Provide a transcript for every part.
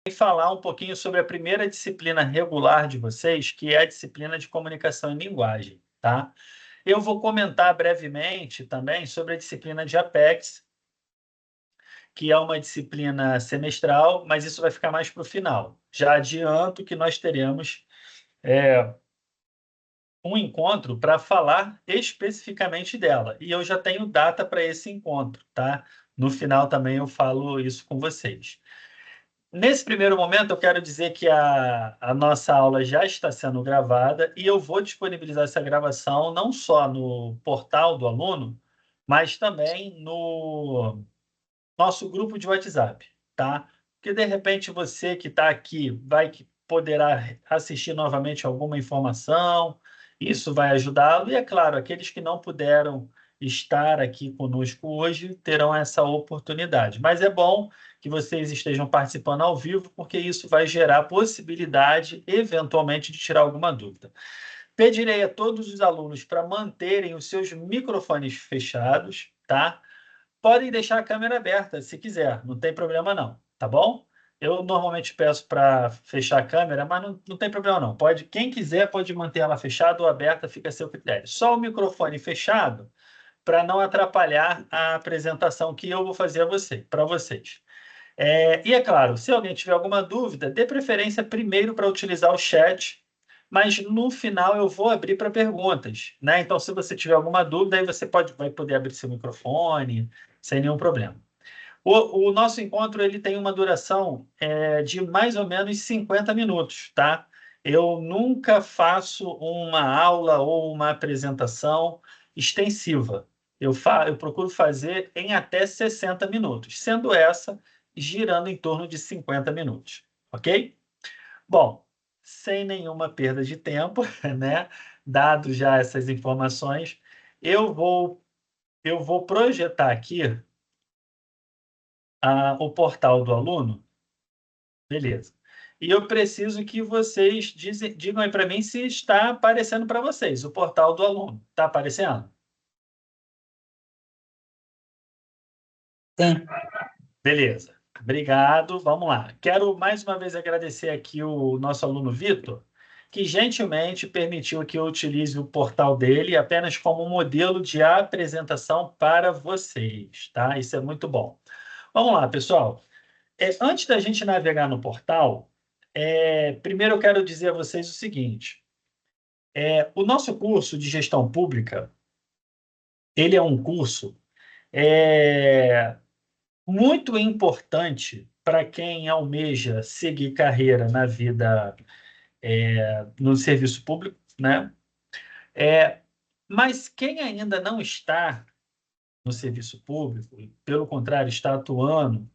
falar um pouquinho sobre a primeira disciplina regular de vocês, que é a disciplina de comunicação em linguagem, tá? Eu vou comentar brevemente também sobre a disciplina de Apex, que é uma disciplina semestral, mas isso vai ficar mais para o final. Já adianto que nós teremos um encontro para falar especificamente dela, e eu já tenho data para esse encontro, tá? No final também eu falo isso com vocês. Nesse primeiro momento, eu quero dizer que a nossa aula já está sendo gravada e eu vou disponibilizar essa gravação não só no portal do aluno, mas também no nosso grupo de WhatsApp, tá? Porque, de repente, você que está aqui poderá assistir novamente alguma informação, isso vai ajudá-lo. E, é claro, aqueles que não puderam estar aqui conosco hoje terão essa oportunidade. Mas é bom que vocês estejam participando ao vivo, porque isso vai gerar possibilidade, eventualmente, de tirar alguma dúvida. Pedirei a todos os alunos para manterem os seus microfones fechados, tá? Podem deixar a câmera aberta, se quiser, não tem problema não, tá bom? Eu normalmente peço para fechar a câmera, mas não tem problema não. Quem quiser pode manter ela fechada ou aberta, fica a seu critério. Só o microfone fechado para não atrapalhar a apresentação que eu vou fazer para vocês. E é claro, se alguém tiver alguma dúvida, dê preferência primeiro para utilizar o chat, mas no final eu vou abrir para perguntas, né? Então, se você tiver alguma dúvida, aí você vai poder abrir seu microfone sem nenhum problema. O nosso encontro ele tem uma duração de mais ou menos 50 minutos, tá? Eu nunca faço uma aula ou uma apresentação extensiva. Eu procuro fazer em até 60 minutos, sendo essa girando em torno de 50 minutos, ok? Bom, sem nenhuma perda de tempo, né? Dado já essas informações, eu vou projetar aqui o portal do aluno, beleza. E eu preciso que vocês digam aí para mim se está aparecendo para vocês o portal do aluno. Está aparecendo? Sim. Beleza. Obrigado. Vamos lá. Quero mais uma vez agradecer aqui o nosso aluno Vitor, que gentilmente permitiu que eu utilize o portal dele apenas como modelo de apresentação para vocês, tá? Isso é muito bom. Vamos lá, pessoal. Antes da gente navegar no portal, primeiro eu quero dizer a vocês o seguinte: o nosso curso de gestão pública, ele é um curso muito importante para quem almeja seguir carreira na vida, no serviço público, né? Mas quem ainda não está no serviço público, pelo contrário, está atuando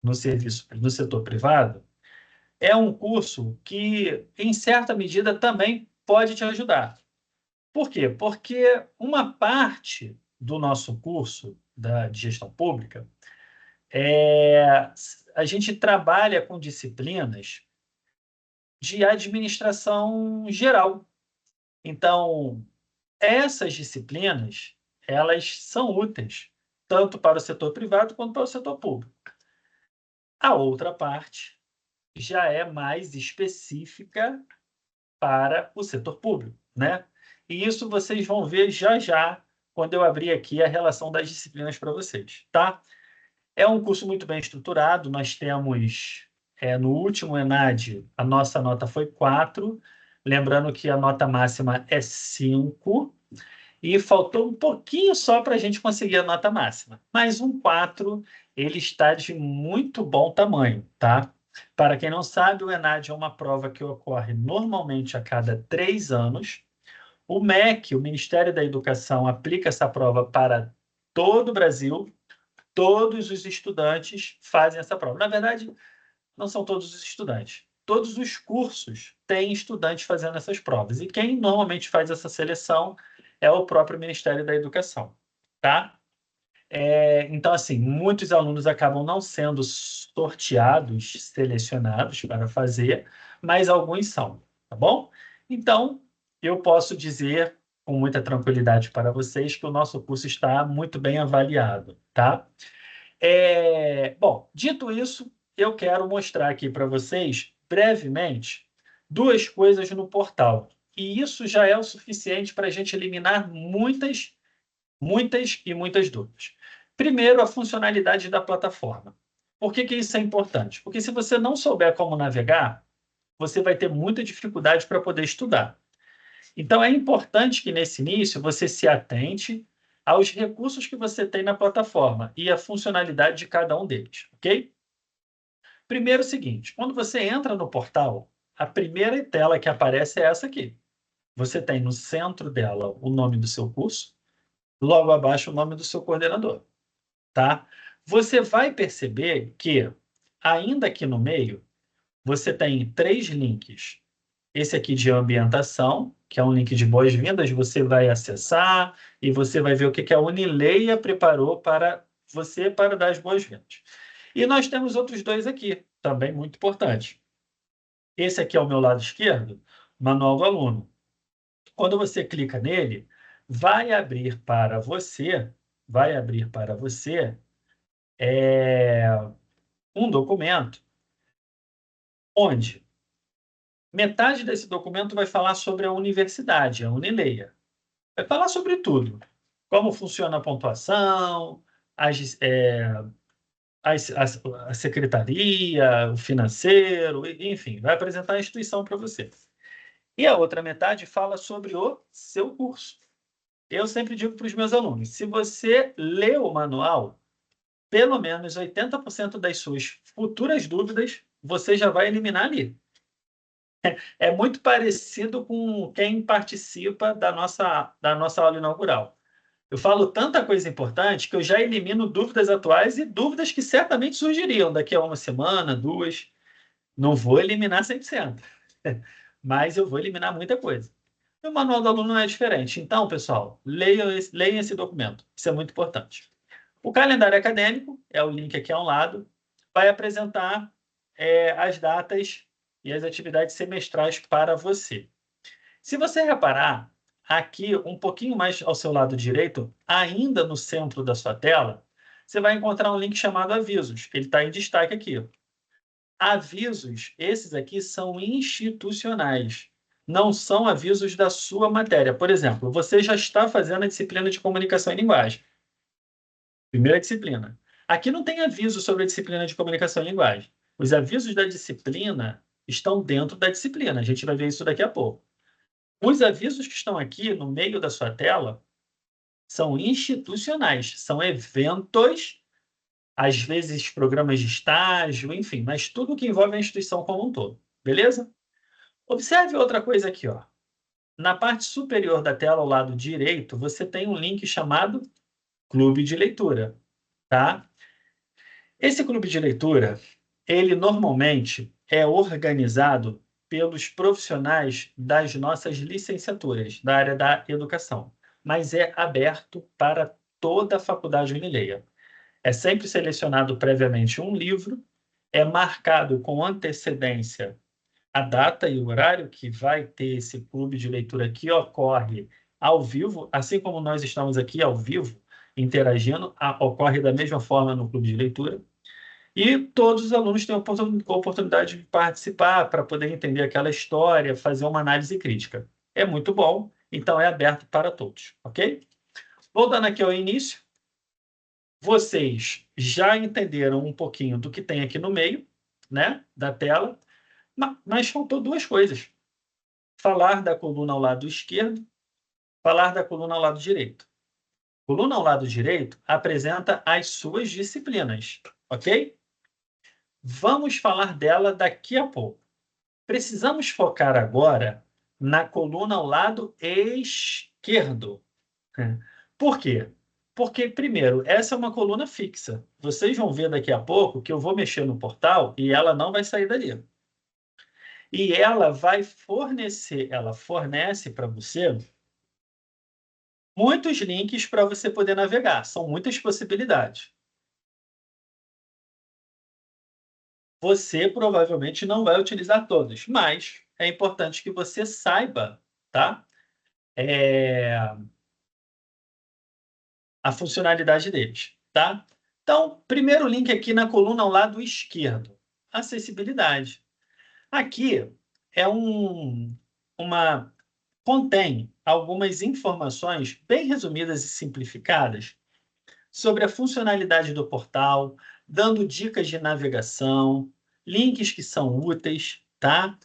no setor privado, é um curso que, em certa medida, também pode te ajudar. Por quê? Porque uma parte do nosso curso de gestão pública, a gente trabalha com disciplinas de administração geral. Então, essas disciplinas, elas são úteis tanto para o setor privado quanto para o setor público. A outra parte já é mais específica para o setor público, né? E isso vocês vão ver já já quando eu abrir aqui a relação das disciplinas para vocês, tá? É um curso muito bem estruturado, nós temos, no último ENAD, a nossa nota foi 4, lembrando que a nota máxima é 5, e faltou um pouquinho só para a gente conseguir a nota máxima. Mas um 4, ele está de muito bom tamanho, tá? Para quem não sabe, o ENAD é uma prova que ocorre normalmente a cada 3 anos. O MEC, o Ministério da Educação, aplica essa prova para todo o Brasil. Todos os estudantes fazem essa prova. Na verdade, não são todos os estudantes. Todos os cursos têm estudantes fazendo essas provas. E quem normalmente faz essa seleção é o próprio Ministério da Educação, tá? Então, assim, muitos alunos acabam não sendo sorteados, selecionados para fazer, mas alguns são, tá bom? Então, eu posso dizer com muita tranquilidade para vocês que o nosso curso está muito bem avaliado, tá? Bom, dito isso, eu quero mostrar aqui para vocês, brevemente, duas coisas no portal. E isso já é o suficiente para a gente eliminar muitas dúvidas. Primeiro, a funcionalidade da plataforma. Por que isso é importante? Porque se você não souber como navegar, você vai ter muita dificuldade para poder estudar. Então, é importante que, nesse início, você se atente aos recursos que você tem na plataforma e a funcionalidade de cada um deles, ok? Primeiro, o seguinte, quando você entra no portal, a primeira tela que aparece é essa aqui. Você tem no centro dela o nome do seu curso, logo abaixo o nome do seu coordenador, tá? Você vai perceber que, ainda aqui no meio, você tem 3 links. Esse aqui de ambientação, que é um link de boas-vindas, você vai acessar e você vai ver o que a Unileia preparou para você para dar as boas-vindas. E nós temos outros dois aqui, também muito importantes. Esse aqui é o meu lado esquerdo, Manual do Aluno. Quando você clica nele, vai abrir para você um documento onde metade desse documento vai falar sobre a universidade, a Unileia. Vai falar sobre tudo. Como funciona a pontuação, a secretaria, o financeiro, enfim, vai apresentar a instituição para você. E a outra metade fala sobre o seu curso. Eu sempre digo para os meus alunos, se você lê o manual, pelo menos 80% das suas futuras dúvidas você já vai eliminar ali. É muito parecido com quem participa da nossa aula inaugural. Eu falo tanta coisa importante que eu já elimino dúvidas atuais e dúvidas que certamente surgiriam daqui a uma semana, 2. Não vou eliminar 100%, mas eu vou eliminar muita coisa. E o manual do aluno não é diferente. Então, pessoal, leiam esse documento. Isso é muito importante. O calendário acadêmico, é o link aqui ao lado, vai apresentar as datas e as atividades semestrais para você. Se você reparar, aqui um pouquinho mais ao seu lado direito, ainda no centro da sua tela, você vai encontrar um link chamado Avisos. Ele está em destaque aqui. Avisos, esses aqui são institucionais, não são avisos da sua matéria. Por exemplo, você já está fazendo a disciplina de comunicação e linguagem. Primeira disciplina. Aqui não tem aviso sobre a disciplina de comunicação e linguagem. Os avisos da disciplina estão dentro da disciplina. A gente vai ver isso daqui a pouco. Os avisos que estão aqui no meio da sua tela são institucionais, são eventos, às vezes programas de estágio, enfim, mas tudo que envolve a instituição como um todo. Beleza? Observe outra coisa aqui, ó. Na parte superior da tela, ao lado direito, você tem um link chamado Clube de Leitura, tá? Esse clube de leitura, ele normalmente é organizado pelos profissionais das nossas licenciaturas, da área da educação, mas é aberto para toda a faculdade Unileia. É sempre selecionado previamente um livro, é marcado com antecedência a data e o horário que vai ter esse clube de leitura que ocorre ao vivo, assim como nós estamos aqui ao vivo interagindo, ocorre da mesma forma no clube de leitura. E todos os alunos têm a oportunidade de participar para poder entender aquela história, fazer uma análise crítica. É muito bom, então é aberto para todos, ok? Voltando aqui ao início, vocês já entenderam um pouquinho do que tem aqui no meio, né, da tela, mas faltou duas coisas. Falar da coluna ao lado esquerdo, falar da coluna ao lado direito. A coluna ao lado direito apresenta as suas disciplinas, ok? Vamos falar dela daqui a pouco. Precisamos focar agora na coluna ao lado esquerdo. Por quê? Porque, primeiro, essa é uma coluna fixa. Vocês vão ver daqui a pouco que eu vou mexer no portal e ela não vai sair dali. E ela fornece para você muitos links para você poder navegar. São muitas possibilidades. Você provavelmente não vai utilizar todos, mas é importante que você saiba, tá? A funcionalidade deles, tá? Então, primeiro link aqui na coluna ao lado esquerdo. acessibilidade. Aqui é contém algumas informações bem resumidas e simplificadas sobre a funcionalidade do portal, dando dicas de navegação, links que são úteis, tá?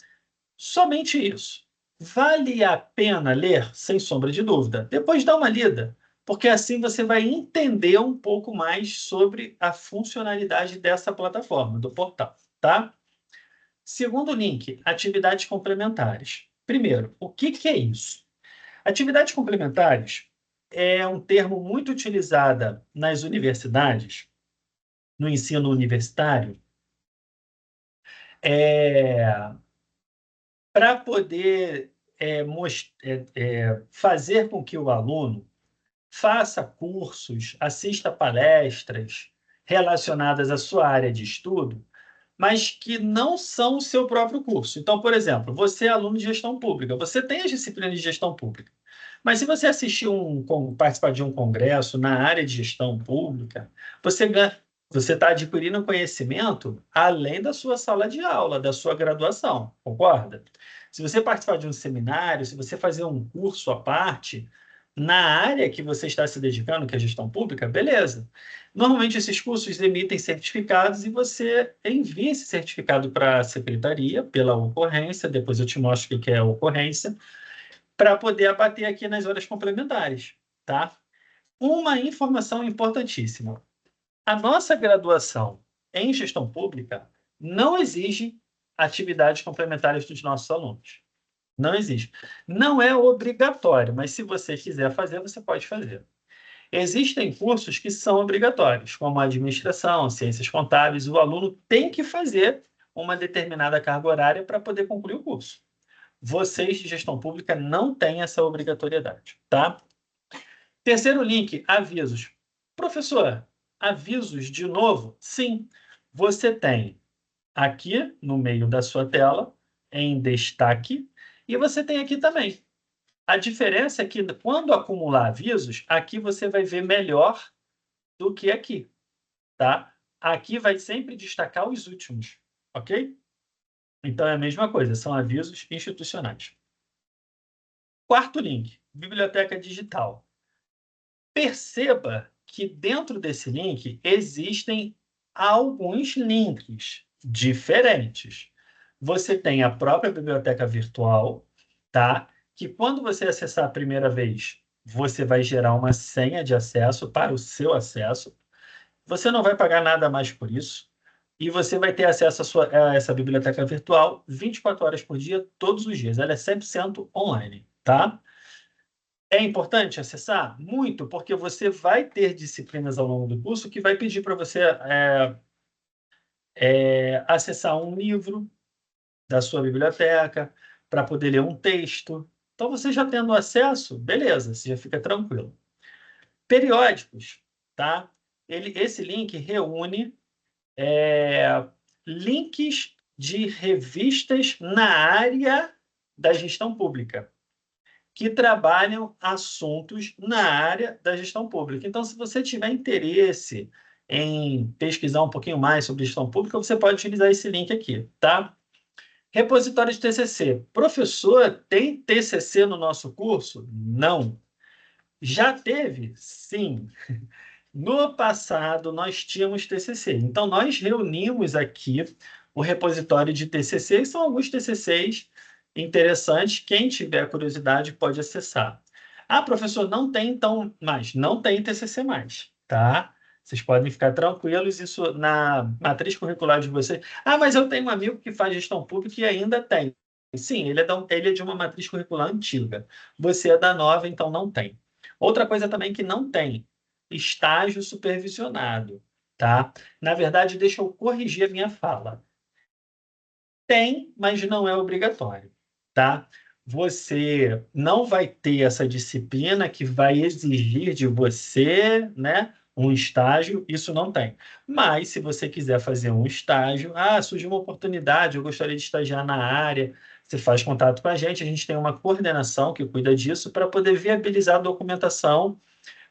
Somente isso. Vale a pena ler? Sem sombra de dúvida. Depois dá uma lida, porque assim você vai entender um pouco mais sobre a funcionalidade dessa plataforma, do portal, tá? Segundo link, atividades complementares. Primeiro, o que é isso? Atividades complementares é um termo muito utilizado nas universidades, no ensino universitário, para poder fazer com que o aluno faça cursos, assista palestras relacionadas à sua área de estudo, mas que não são o seu próprio curso. Então, por exemplo, você é aluno de gestão pública, você tem as disciplinas de gestão pública, mas se você assistir participar de um congresso na área de gestão pública, você está adquirindo conhecimento além da sua sala de aula, da sua graduação, concorda? Se você participar de um seminário, se você fazer um curso à parte, na área que você está se dedicando, que é gestão pública, beleza. Normalmente esses cursos emitem certificados e você envia esse certificado para a secretaria pela ocorrência, depois eu te mostro o que é a ocorrência, para poder abater aqui nas horas complementares, tá? Uma informação importantíssima. A nossa graduação em gestão pública não exige atividades complementares dos nossos alunos. Não existe. Não é obrigatório, mas se você quiser fazer, você pode fazer. Existem cursos que são obrigatórios, como administração, ciências contábeis. O aluno tem que fazer uma determinada carga horária para poder concluir o curso. Vocês de gestão pública não têm essa obrigatoriedade, tá? Terceiro link, avisos. Professor, avisos de novo? Sim, você tem aqui no meio da sua tela, em destaque, e você tem aqui também. A diferença é que quando acumular avisos, aqui você vai ver melhor do que aqui, tá? Aqui vai sempre destacar os últimos, ok? Então é a mesma coisa, são avisos institucionais. Quarto link, biblioteca digital. Perceba que dentro desse link existem alguns links diferentes. Você tem a própria biblioteca virtual, tá? Que quando você acessar a primeira vez, você vai gerar uma senha de acesso para o seu acesso. Você não vai pagar nada mais por isso. E você vai ter acesso a essa biblioteca virtual 24 horas por dia, todos os dias. Ela é 100% online, tá? É importante acessar? Muito, porque você vai ter disciplinas ao longo do curso que vai pedir para você acessar um livro da sua biblioteca, para poder ler um texto. Então, você já tendo acesso, beleza, você já fica tranquilo. Periódicos, tá? Esse link reúne links de revistas na área da gestão pública, que trabalham assuntos na área da gestão pública. Então, se você tiver interesse em pesquisar um pouquinho mais sobre gestão pública, você pode utilizar esse link aqui, tá? Repositório de TCC. Professor, tem TCC no nosso curso? Não. Já teve? Sim. No passado, nós tínhamos TCC. Então, nós reunimos aqui o repositório de TCC, e são alguns TCCs interessantes. Quem tiver curiosidade pode acessar. Ah, professor, não tem então mais. Não tem TCC mais, tá? Vocês podem ficar tranquilos, isso na matriz curricular de vocês. Ah, mas eu tenho um amigo que faz gestão pública e ainda tem. Sim, ele é de uma matriz curricular antiga. Você é da nova, então não tem. Outra coisa também que não tem, estágio supervisionado, tá? Na verdade, deixa eu corrigir a minha fala. Tem, mas não é obrigatório, tá? Você não vai ter essa disciplina que vai exigir de você, né, um estágio, isso não tem. Mas, se você quiser fazer um estágio, surgiu uma oportunidade, eu gostaria de estagiar na área, você faz contato com a gente tem uma coordenação que cuida disso para poder viabilizar a documentação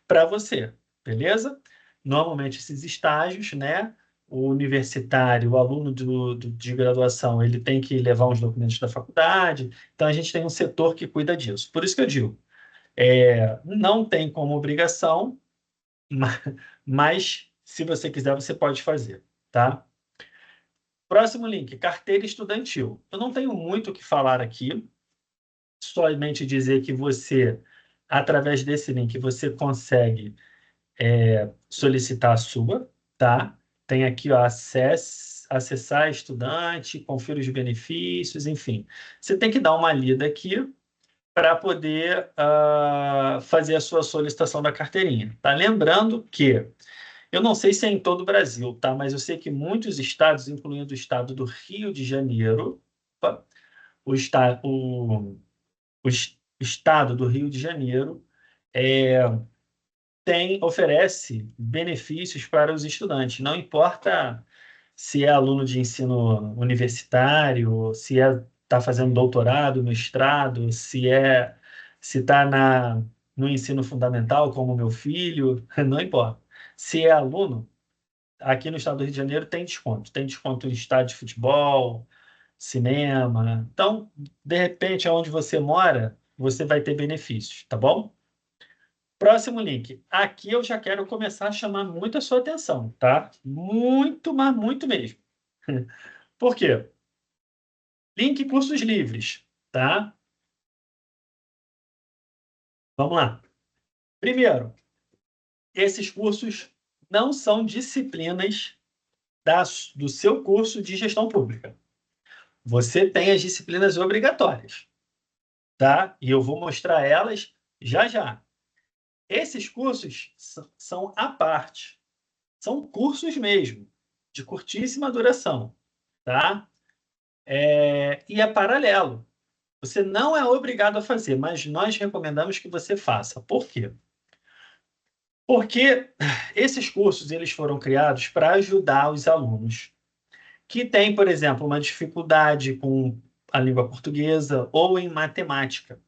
para você, beleza? Normalmente, esses estágios, né, o universitário, o aluno de graduação, ele tem que levar uns documentos da faculdade. Então, a gente tem um setor que cuida disso. Por isso que eu digo, não tem como obrigação, mas se você quiser, você pode fazer, tá? Próximo link, carteira estudantil. Eu não tenho muito o que falar aqui, somente dizer que você, através desse link, você consegue solicitar a sua, tá? Tem aqui, ó, acessar estudante, confira os benefícios, enfim. Você tem que dar uma lida aqui para poder fazer a sua solicitação da carteirinha, tá? Lembrando que eu não sei se é em todo o Brasil, tá? Mas eu sei que muitos estados, incluindo o estado do Rio de Janeiro, opa, o estado do Rio de Janeiro é, oferece benefícios para os estudantes. Não importa se é aluno de ensino universitário, se está fazendo doutorado, mestrado, se está no ensino fundamental, como meu filho, não importa. Se é aluno, aqui no estado do Rio de Janeiro tem desconto. Tem desconto em estádio de futebol, cinema. Então, de repente, onde você mora, você vai ter benefícios, tá bom? Próximo link. Aqui eu já quero começar a chamar muito a sua atenção, tá? Muito, mas muito mesmo. Por quê? Link cursos livres, tá? Vamos lá. Primeiro, esses cursos não são disciplinas do seu curso de gestão pública. Você tem as disciplinas obrigatórias, tá? E eu vou mostrar elas já já. Esses cursos são à parte. São cursos mesmo, de curtíssima duração, tá? E é paralelo. Você não é obrigado a fazer, mas nós recomendamos que você faça. Por quê? Porque esses cursos eles foram criados para ajudar os alunos que têm, por exemplo, uma dificuldade com a língua portuguesa ou em matemática.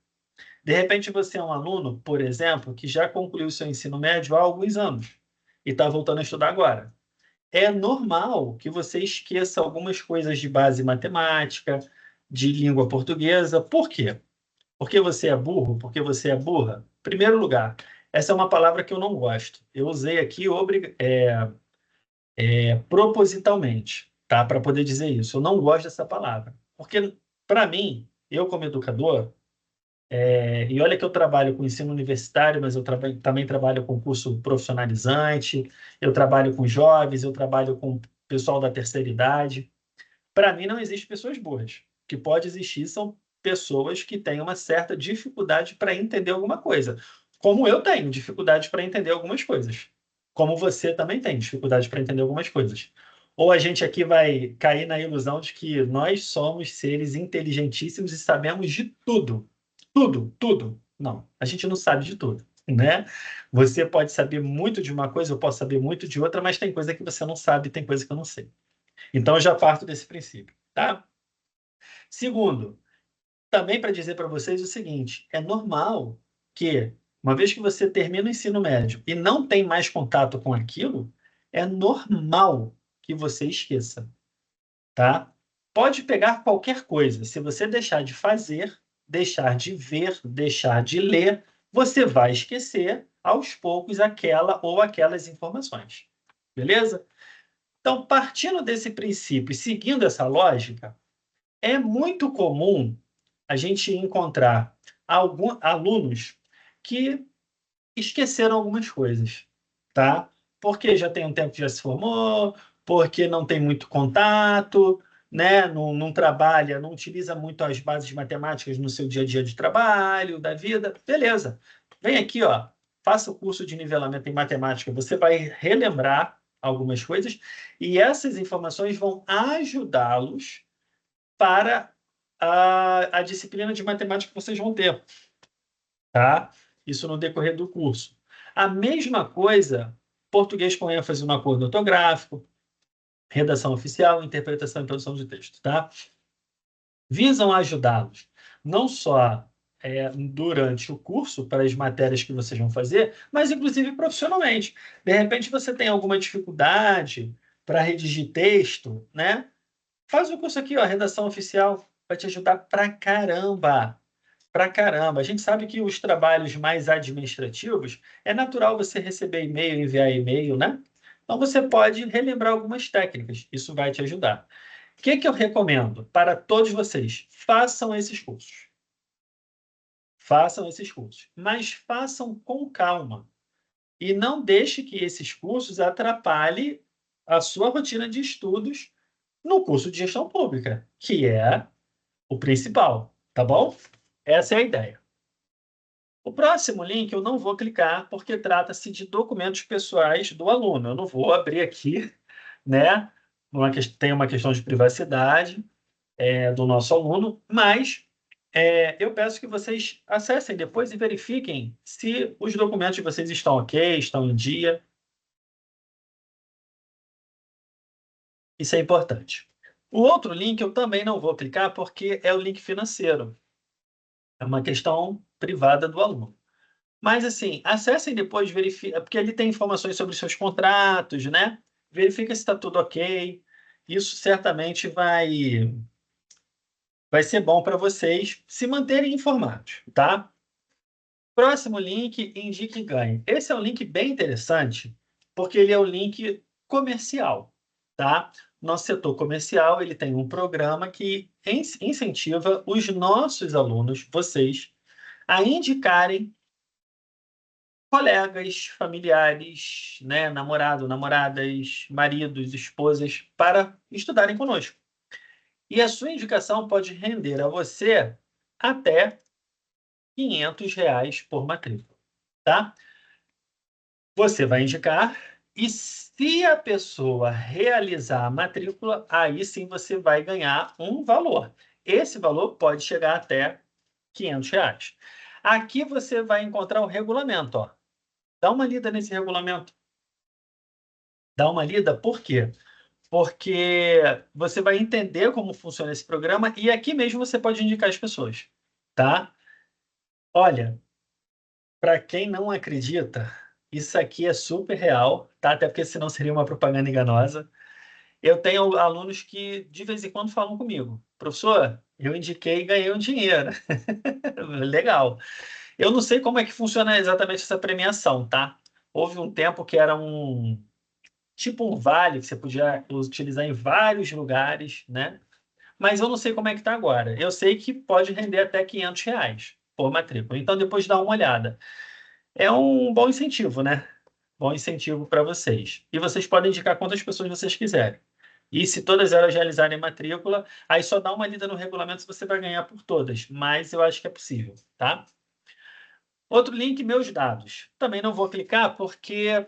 De repente, você é um aluno, por exemplo, que já concluiu seu ensino médio há alguns anos e está voltando a estudar agora. É normal que você esqueça algumas coisas de base matemática, de língua portuguesa. Por quê? Porque você é burro? Porque você é burra? Primeiro lugar, essa é uma palavra que eu não gosto. Eu usei aqui propositalmente, tá? Para poder dizer isso. Eu não gosto dessa palavra. Porque, para mim, eu como educador, e olha que eu trabalho com ensino universitário, mas eu também trabalho com curso profissionalizante, eu trabalho com jovens, eu trabalho com pessoal da terceira idade. Para mim, não existe pessoas burras. O que pode existir são pessoas que têm uma certa dificuldade para entender alguma coisa. Como eu tenho dificuldade para entender algumas coisas. Como você também tem dificuldade para entender algumas coisas. Ou a gente aqui vai cair na ilusão de que nós somos seres inteligentíssimos e sabemos de tudo. Tudo, tudo. Não, a gente não sabe de tudo, né? Você pode saber muito de uma coisa, eu posso saber muito de outra, mas tem coisa que você não sabe, tem coisa que eu não sei. Então, eu já parto desse princípio, tá? Segundo, também para dizer para vocês o seguinte: é normal que, uma vez que você termina o ensino médio e não tem mais contato com aquilo, é normal que você esqueça, tá? Pode pegar qualquer coisa. Se você deixar de fazer, deixar de ver, deixar de ler, você vai esquecer aos poucos aquela ou aquelas informações. Beleza? Então, partindo desse princípio e seguindo essa lógica, é muito comum a gente encontrar alunos que esqueceram algumas coisas, tá? Porque já tem um tempo que já se formou, porque não tem muito contato, né? Não trabalha, não utiliza muito as bases matemáticas no seu dia a dia de trabalho, da vida. Beleza. Vem aqui, ó, faça o curso de nivelamento em matemática. Você vai relembrar algumas coisas e essas informações vão ajudá-los para a disciplina de matemática que vocês vão ter, tá? Isso no decorrer do curso. A mesma coisa, português com ênfase no acordo ortográfico, redação oficial, interpretação e produção de texto, tá? Visam ajudá-los não só durante o curso, para as matérias que vocês vão fazer, mas inclusive profissionalmente. De repente você tem alguma dificuldade para redigir texto, né? Faz o curso aqui, ó, redação oficial, vai te ajudar pra caramba. Pra caramba. A gente sabe que os trabalhos mais administrativos, é natural você receber e-mail, enviar e-mail, né? Então você pode relembrar algumas técnicas, isso vai te ajudar. O que que eu recomendo para todos vocês? Façam esses cursos. Façam esses cursos, mas façam com calma. E não deixe que esses cursos atrapalhem a sua rotina de estudos no curso de gestão pública, que é o principal, tá bom? Essa é a ideia. O próximo link eu não vou clicar porque trata-se de documentos pessoais do aluno. Eu não vou abrir aqui, né? Tem uma questão de privacidade do nosso aluno, mas eu peço que vocês acessem depois e verifiquem se os documentos de vocês estão ok, estão em dia. Isso é importante. O outro link eu também não vou clicar porque é o link financeiro. É uma questão privada do aluno. Mas, assim, acessem depois, verifiquem, porque ele tem informações sobre seus contratos, né? Verifica se está tudo ok. Isso certamente vai ser bom para vocês se manterem informados, tá? Próximo link, indique e ganhe. Esse é um link bem interessante, porque ele é o link comercial, tá? Nosso setor comercial, ele tem um programa que incentiva os nossos alunos, vocês, a indicarem colegas, familiares, né, namorado, namoradas, maridos, esposas, para estudarem conosco. E a sua indicação pode render a você até R$ 500 por matrícula, tá? Você vai indicar e se a pessoa realizar a matrícula, aí sim você vai ganhar um valor. Esse valor pode chegar até R$ 500. Aqui você vai encontrar o regulamento, ó. Dá uma lida nesse regulamento. Dá uma lida, por quê? Porque você vai entender como funciona esse programa e aqui mesmo você pode indicar as pessoas, tá? Olha, para quem não acredita, isso aqui é super real, tá? Até porque senão seria uma propaganda enganosa. Eu tenho alunos que de vez em quando falam comigo, professor, eu indiquei e ganhei um dinheiro. Legal. Eu não sei como é que funciona exatamente essa premiação, tá? Houve um tempo que era tipo um vale que você podia utilizar em vários lugares, né? Mas eu não sei como é que está agora. Eu sei que pode render até R$ 500 por matrícula. Então, depois dá uma olhada. É um bom incentivo, né? Bom incentivo para vocês. E vocês podem indicar quantas pessoas vocês quiserem. E se todas elas realizarem matrícula, aí só dá uma lida no regulamento se você vai ganhar por todas. Mas eu acho que é possível, tá? Outro link, meus dados. Também não vou clicar porque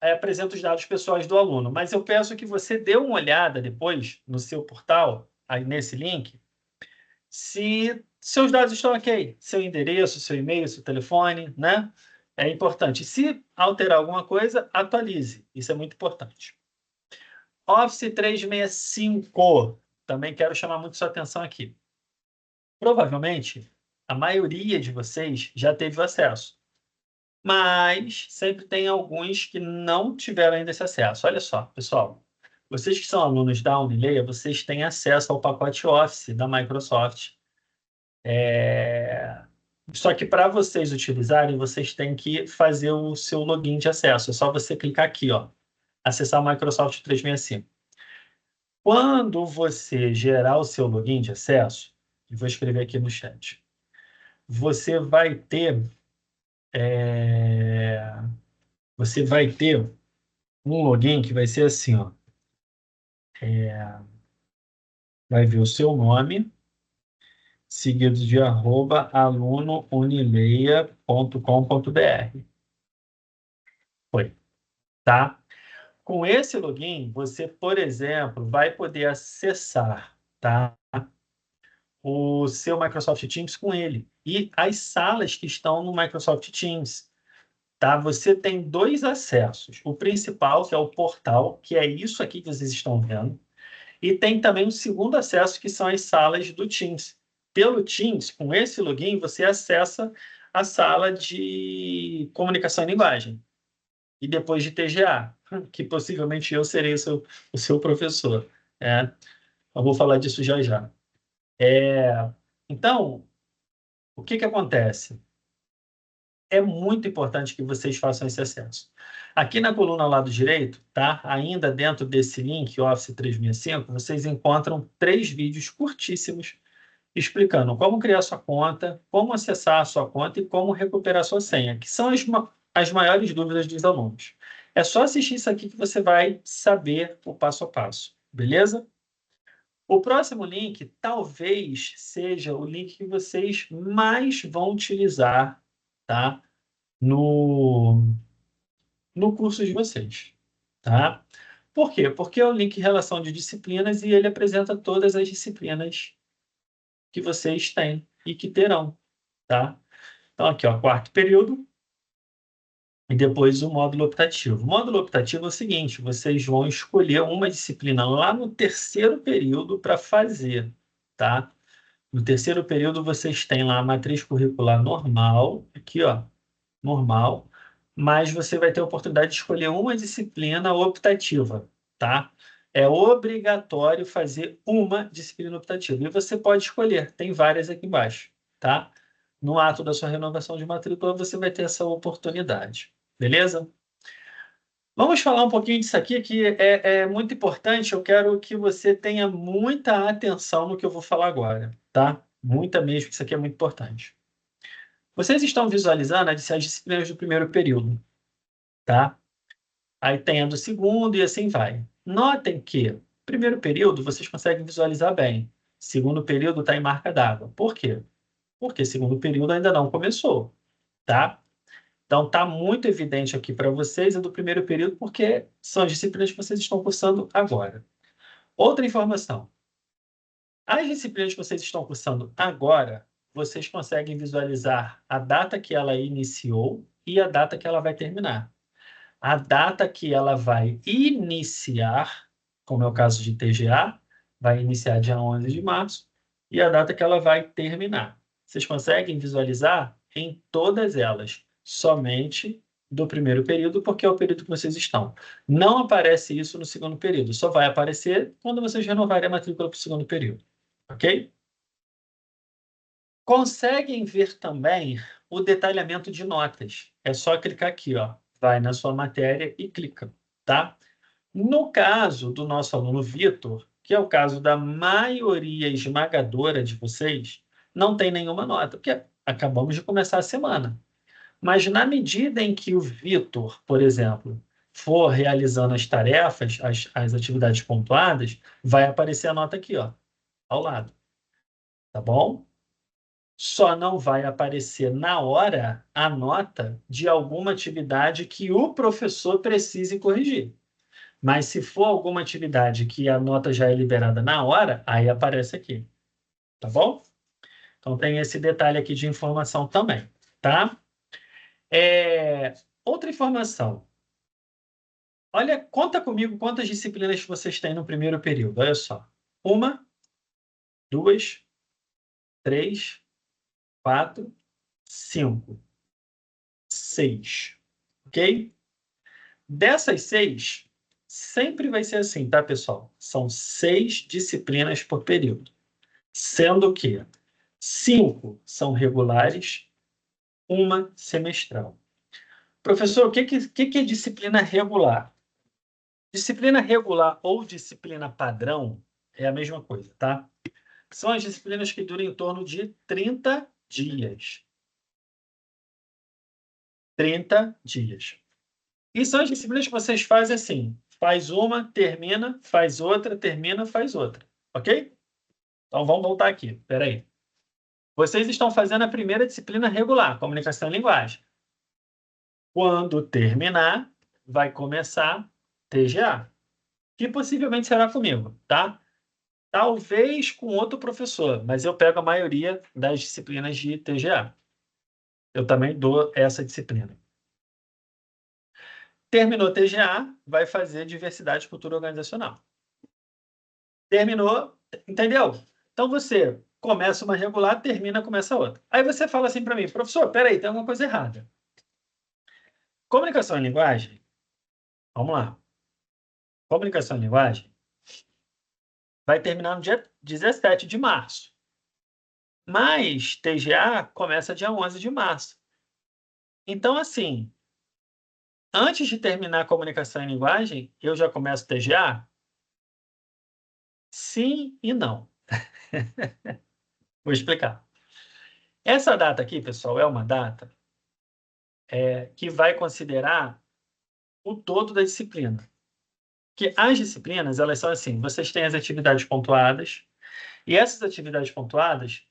apresenta os dados pessoais do aluno, mas eu peço que você dê uma olhada depois no seu portal, aí nesse link, se seus dados estão ok, seu endereço, seu e-mail, seu telefone, né? É importante. Se alterar alguma coisa, atualize. Isso é muito importante. Office 365, também quero chamar muito sua atenção aqui. Provavelmente, a maioria de vocês já teve o acesso, mas sempre tem alguns que não tiveram ainda esse acesso. Olha só, pessoal, vocês que são alunos da Unileia, vocês têm acesso ao pacote Office da Microsoft. Só que para vocês utilizarem, vocês têm que fazer o seu login de acesso. É só você clicar aqui, ó, acessar o Microsoft 365. Quando você gerar o seu login de acesso, eu vou escrever aqui no chat, você vai ter, é, você vai ter um login que vai ser assim, ó. Vai ver o seu nome, seguido de @alunounileia.com.br. Foi, tá? Com esse login, você, por exemplo, vai poder acessar, tá, o seu Microsoft Teams com ele e as salas que estão no Microsoft Teams, tá? Você tem dois acessos. O principal, que é o portal, que é isso aqui que vocês estão vendo, e tem também um segundo acesso, que são as salas do Teams. Pelo Teams, com esse login, você acessa a sala de comunicação em linguagem e depois de TGA. que possivelmente eu serei o seu professor. Eu vou falar disso já já. Então, o que acontece? É muito importante que vocês façam esse acesso. Aqui na coluna ao lado direito, tá? Ainda dentro desse link, Office 365, vocês encontram 3 vídeos curtíssimos explicando como criar sua conta, como acessar a sua conta e como recuperar sua senha, que são as maiores dúvidas dos alunos. É só assistir isso aqui que você vai saber o passo a passo, beleza? O próximo link talvez seja o link que vocês mais vão utilizar, tá? No curso de vocês, tá? Por quê? Porque é o link relação de disciplinas e ele apresenta todas as disciplinas que vocês têm e que terão, tá? Então, aqui, ó, quarto período e depois o módulo optativo. O módulo optativo é o seguinte, vocês vão escolher uma disciplina lá no terceiro período para fazer, tá? No terceiro período, vocês têm lá a matriz curricular normal, aqui, ó, normal, mas você vai ter a oportunidade de escolher uma disciplina optativa, tá? É obrigatório fazer uma disciplina optativa. E você pode escolher, tem várias aqui embaixo, tá? No ato da sua renovação de matrícula, você vai ter essa oportunidade, beleza? Vamos falar um pouquinho disso aqui, que é muito importante. Eu quero que você tenha muita atenção no que eu vou falar agora, tá? Muita mesmo, que isso aqui é muito importante. Vocês estão visualizando as disciplinas do primeiro período, tá? Aí tem a do segundo e assim vai. Notem que primeiro período vocês conseguem visualizar bem. Segundo período está em marca d'água. Por quê? Porque segundo período ainda não começou, tá? Então está muito evidente aqui para vocês a do primeiro período, porque são as disciplinas que vocês estão cursando agora. Outra informação. As disciplinas que vocês estão cursando agora, vocês conseguem visualizar a data que ela iniciou e a data que ela vai terminar. A data que ela vai iniciar, como é o caso de TGA, vai iniciar dia 11 de março, e a data que ela vai terminar. Vocês conseguem visualizar em todas elas, somente do primeiro período, porque é o período que vocês estão. Não aparece isso no segundo período, só vai aparecer quando vocês renovarem a matrícula para o segundo período, ok? Conseguem ver também o detalhamento de notas. É só clicar aqui, ó. Vai na sua matéria e clica, tá? No caso do nosso aluno Vitor, que é o caso da maioria esmagadora de vocês, não tem nenhuma nota, porque acabamos de começar a semana. Mas na medida em que o Vitor, por exemplo, for realizando as tarefas, as atividades pontuadas, vai aparecer a nota aqui, ó, ao lado, tá bom? Só não vai aparecer na hora a nota de alguma atividade que o professor precise corrigir. Mas se for alguma atividade que a nota já é liberada na hora, aí aparece aqui, tá bom? Então tem esse detalhe aqui de informação também, tá? Outra informação. Olha, conta comigo quantas disciplinas vocês têm no primeiro período. Olha só. 1, 2, 3, 4, 5, 6. Ok? Dessas 6, sempre vai ser assim, tá, pessoal? São 6 disciplinas por período. Sendo que 5 são regulares, 1 semestral. Professor, o que é disciplina regular? Disciplina regular ou disciplina padrão é a mesma coisa, tá? São as disciplinas que duram em torno de 30 dias. 30 dias. E são as disciplinas que vocês fazem assim. Faz uma, termina, faz outra, termina, faz outra. Ok? Então vamos voltar aqui. Espera aí. Vocês estão fazendo a primeira disciplina regular, comunicação e linguagem. Quando terminar, vai começar TGA, que possivelmente será comigo, tá? Talvez com outro professor, mas eu pego a maioria das disciplinas de TGA. Eu também dou essa disciplina. Terminou TGA, vai fazer diversidade e cultura organizacional. Terminou, entendeu? Então você começa uma regular, termina, começa outra. Aí você fala assim para mim, professor, peraí, tem alguma coisa errada. Comunicação e linguagem, vamos lá. comunicação e linguagem vai terminar no dia 17 de março. Mas TGA começa dia 11 de março. Então, assim, antes de terminar a comunicação em linguagem, eu já começo TGA? Sim e não. Vou explicar. Essa data aqui, pessoal, é uma data que vai considerar o todo da disciplina. Que as disciplinas, elas são assim, vocês têm as atividades pontuadas, e essas atividades pontuadas,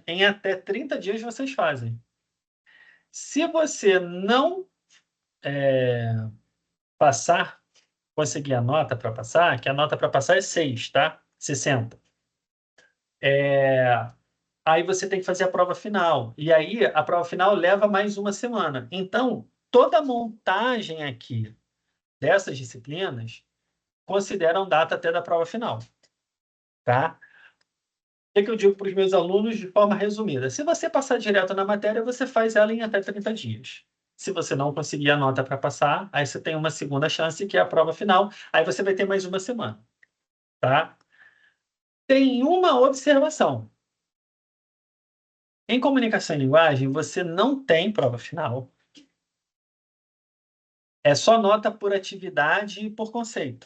em até 30 dias vocês fazem. Se você não passar, conseguir a nota para passar, que a nota para passar é 6, tá? 60. Aí você tem que fazer a prova final. E aí a prova final leva mais uma semana. Então, toda a montagem aqui dessas disciplinas consideram data até da prova final, tá? O que eu digo para os meus alunos de forma resumida? Se você passar direto na matéria, você faz ela em até 30 dias. Se você não conseguir a nota para passar, aí você tem uma segunda chance, que é a prova final. Aí você vai ter mais uma semana, tá? Tem uma observação. Em comunicação e linguagem, você não tem prova final. É só nota por atividade e por conceito,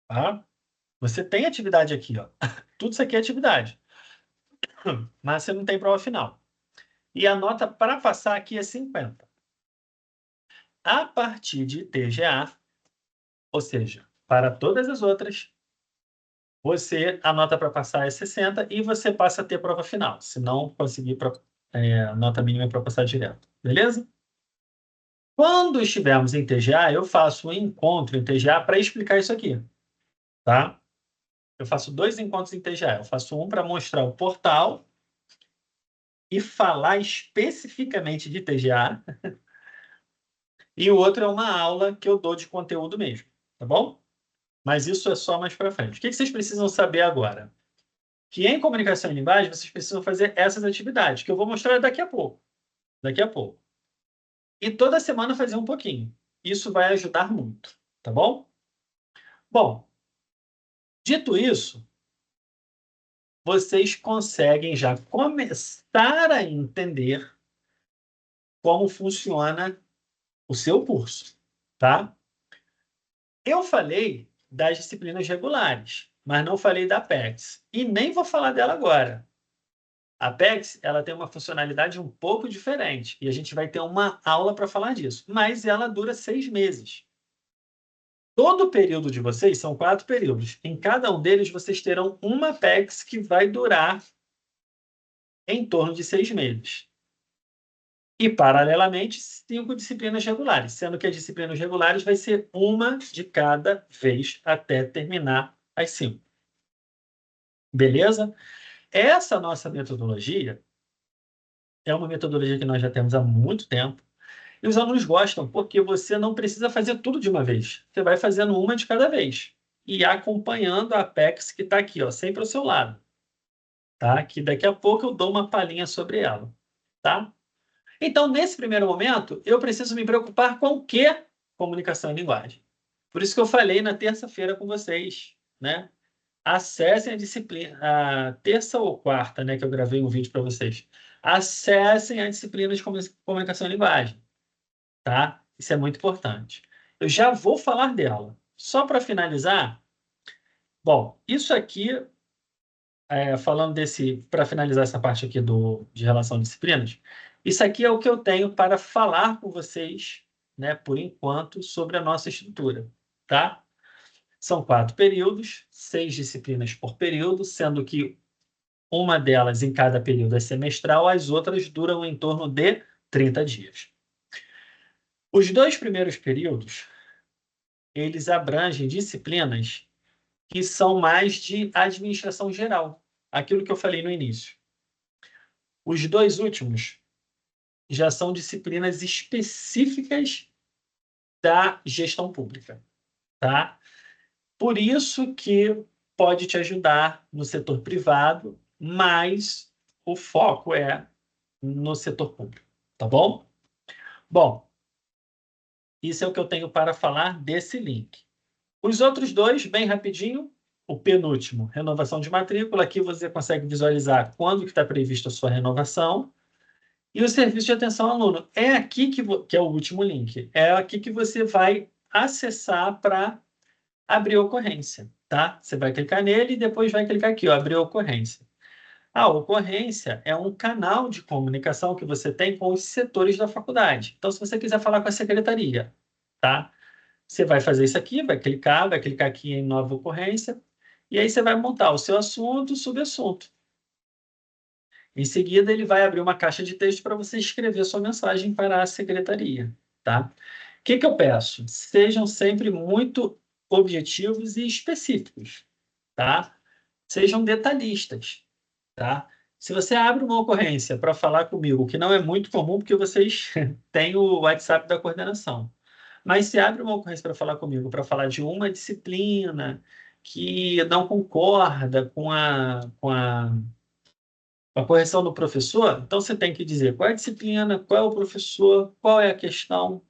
tá? Você tem atividade aqui, ó. Tudo isso aqui é atividade, mas você não tem prova final. E a nota para passar aqui é 50. A partir de TGA, ou seja, para todas as outras, a nota para passar é 60 e você passa a ter prova final, se não conseguir nota mínima para passar direto. Beleza? Quando estivermos em TGA, eu faço um encontro em TGA para explicar isso aqui, tá? Eu faço 2 encontros em TGA. Eu faço um para mostrar o portal e falar especificamente de TGA, e o outro é uma aula que eu dou de conteúdo mesmo, tá bom? Mas isso é só mais para frente. O que vocês precisam saber agora? Que em comunicação e linguagem vocês precisam fazer essas atividades, que eu vou mostrar daqui a pouco. Daqui a pouco. E toda semana fazer um pouquinho. Isso vai ajudar muito, tá bom? Bom, dito isso, vocês conseguem já começar a entender como funciona o seu curso, tá? Eu falei das disciplinas regulares, mas não falei da Apex. E nem vou falar dela agora. A Apex, ela tem uma funcionalidade um pouco diferente, e a gente vai ter uma aula para falar disso, mas ela dura 6 meses. Todo o período de vocês são 4 períodos. Em cada um deles, vocês terão uma Apex que vai durar em torno de 6 meses. E, paralelamente, 5 disciplinas regulares, sendo que as disciplinas regulares vai ser uma de cada vez até terminar as 5. Beleza? Essa nossa metodologia é uma metodologia que nós já temos há muito tempo. E os alunos gostam, porque você não precisa fazer tudo de uma vez. Você vai fazendo uma de cada vez. E acompanhando a Apex que está aqui, ó, sempre ao seu lado. Tá? Que daqui a pouco eu dou uma palhinha sobre ela. Tá? Então, nesse primeiro momento, eu preciso me preocupar com o quê? Comunicação e linguagem. Por isso que eu falei na terça-feira com vocês, né? Acessem a disciplina, a terça ou quarta, né, que eu gravei um vídeo para vocês. Acessem a disciplina de comunicação e linguagem, tá? Isso é muito importante. Eu já vou falar dela. Só para finalizar, bom, isso aqui, falando para finalizar essa parte aqui de relação a disciplinas, isso aqui é o que eu tenho para falar com vocês, né, por enquanto, sobre a nossa estrutura, tá? São 4 períodos, 6 disciplinas por período, sendo que uma delas em cada período é semestral, as outras duram em torno de 30 dias. Os 2 primeiros períodos, eles abrangem disciplinas que são mais de administração geral, aquilo que eu falei no início. Os 2 últimos já são disciplinas específicas da gestão pública, tá? Por isso que pode te ajudar no setor privado, mas o foco é no setor público, tá bom? Bom, isso é o que eu tenho para falar desse link. Os outros dois, bem rapidinho, o penúltimo, renovação de matrícula, aqui você consegue visualizar quando que está prevista a sua renovação, e o serviço de atenção ao aluno. É aqui que é o último link, é aqui que você vai acessar para abrir a ocorrência, tá? Você vai clicar nele e depois vai clicar aqui, ó, abrir a ocorrência. A ocorrência é um canal de comunicação que você tem com os setores da faculdade. Então, se você quiser falar com a secretaria, tá? Você vai fazer isso aqui, vai clicar aqui em nova ocorrência, e aí você vai montar o seu assunto, o subassunto. Em seguida, ele vai abrir uma caixa de texto para você escrever sua mensagem para a secretaria, tá? O que eu peço? Sejam sempre muito objetivos e específicos, tá? Sejam detalhistas, tá? Se você abre uma ocorrência para falar comigo, que não é muito comum, porque vocês têm o WhatsApp da coordenação, mas se abre uma ocorrência para falar comigo, para falar de uma disciplina que não concorda com a correção do professor, então você tem que dizer qual é a disciplina, qual é o professor, qual é a questão.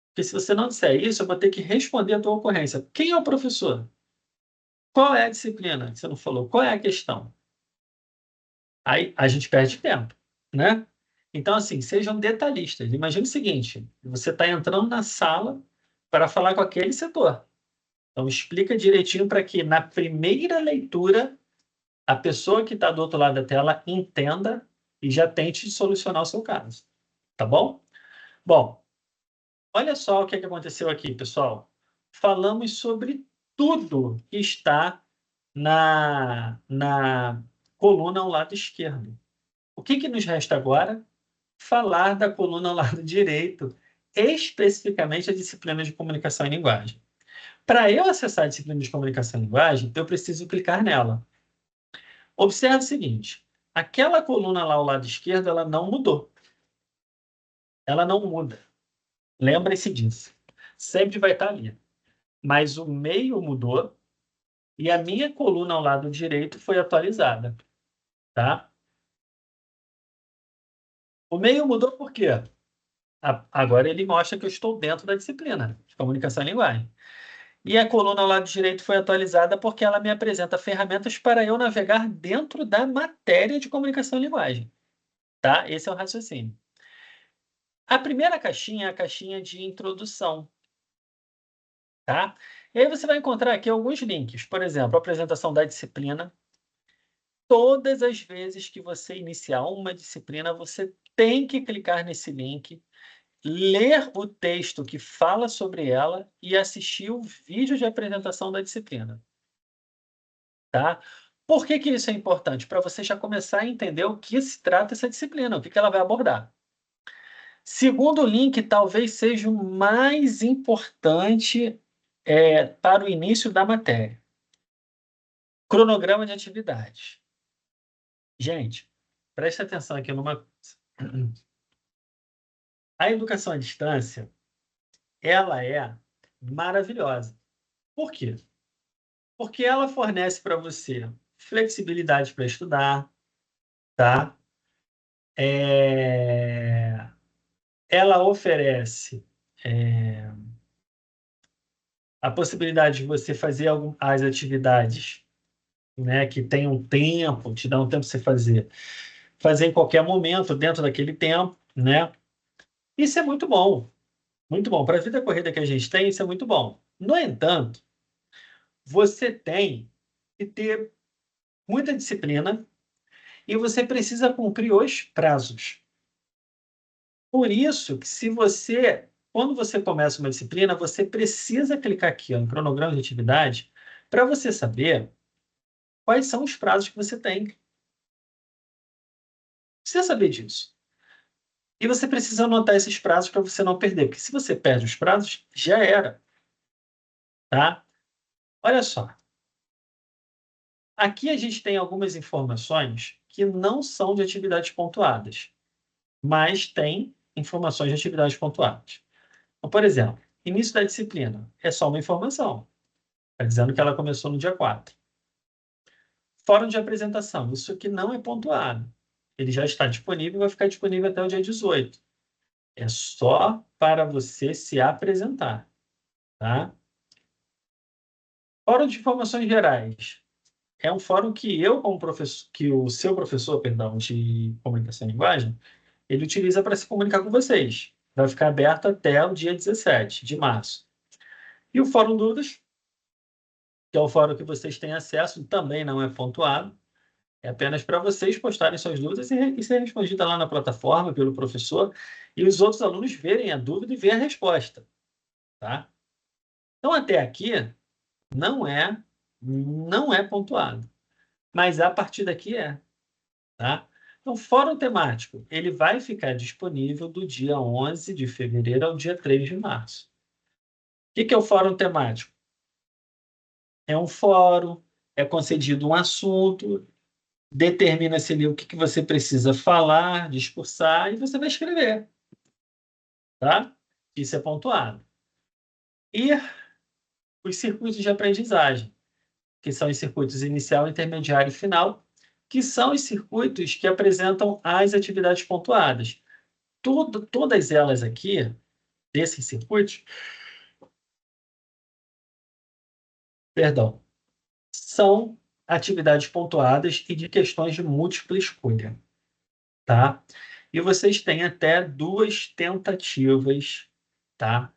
Porque se você não disser isso, eu vou ter que responder a tua ocorrência. Quem é o professor? Qual é a disciplina que você não falou? Qual é a questão? Aí a gente perde tempo, né? Então, assim, sejam detalhistas. Imagina o seguinte: você está entrando na sala para falar com aquele setor. Então, explica direitinho para que, na primeira leitura, a pessoa que está do outro lado da tela entenda e já tente solucionar o seu caso. Tá bom? Bom, olha só o que aconteceu aqui, pessoal. Falamos sobre tudo que está na coluna ao lado esquerdo. O que nos resta agora? Falar da coluna ao lado direito, especificamente a disciplina de comunicação e linguagem. Para eu acessar a disciplina de comunicação e linguagem, eu preciso clicar nela. Observe o seguinte: aquela coluna lá ao lado esquerdo, ela não mudou. Ela não muda. Lembre-se disso. Sempre vai estar ali. Mas o meio mudou e a minha coluna ao lado direito foi atualizada, tá? O meio mudou por quê? Agora ele mostra que eu estou dentro da disciplina de comunicação e linguagem. E a coluna ao lado direito foi atualizada porque ela me apresenta ferramentas para eu navegar dentro da matéria de comunicação e linguagem, tá? Esse é o raciocínio. A primeira caixinha é a caixinha de introdução, tá? E aí você vai encontrar aqui alguns links. Por exemplo, a apresentação da disciplina. Todas as vezes que você iniciar uma disciplina, você tem que clicar nesse link, ler o texto que fala sobre ela e assistir o vídeo de apresentação da disciplina, tá? Por que isso é importante? Para você já começar a entender o que se trata essa disciplina, o que ela vai abordar. Segundo link, talvez seja o mais importante para o início da matéria. Cronograma de atividades. Gente, preste atenção aqui numa coisa. A educação à distância, ela é maravilhosa. Por quê? Porque ela fornece para você flexibilidade para estudar, tá? Ela oferece a possibilidade de você fazer as atividades, né, que tem um tempo, te dá um tempo para você fazer em qualquer momento, dentro daquele tempo, né? Isso é muito bom, muito bom. Para a vida corrida que a gente tem, isso é muito bom. No entanto, você tem que ter muita disciplina e você precisa cumprir os prazos. Por isso que quando você começa uma disciplina, você precisa clicar aqui ó, no cronograma de atividade para você saber quais são os prazos que você tem. Precisa saber disso. E você precisa anotar esses prazos para você não perder, porque se você perde os prazos, já era, tá? Olha só. Aqui a gente tem algumas informações que não são de atividades pontuadas, mas tem informações de atividades pontuadas. Então, por exemplo, início da disciplina é só uma informação. Está dizendo que ela começou no dia 4. Fórum de apresentação, isso aqui não é pontuado. Ele já está disponível e vai ficar disponível até o dia 18. É só para você se apresentar, tá? Fórum de informações gerais. É um fórum que eu, como professor, que o seu professor, perdão, de comunicação e linguagem, ele utiliza para se comunicar com vocês. Vai ficar aberto até o dia 17 de março. E o Fórum Dúvidas, que é o fórum que vocês têm acesso, também não é pontuado. É apenas para vocês postarem suas dúvidas e ser respondida lá na plataforma pelo professor e os outros alunos verem a dúvida e ver a resposta, tá? Então, até aqui, não é, não é pontuado. Mas a partir daqui é, tá? Então, fórum temático, ele vai ficar disponível do dia 11 de fevereiro ao dia 3 de março. O que é o fórum temático? É um fórum, é concedido um assunto, determina-se ali o que você precisa falar, discursar, e você vai escrever, tá? Isso é pontuado. E os circuitos de aprendizagem, que são os circuitos inicial, intermediário e final, que são os circuitos que apresentam as atividades pontuadas. Todas elas aqui, desses circuitos, perdão, são atividades pontuadas e de questões de múltipla escolha, tá? E vocês têm até 2 tentativas, tá?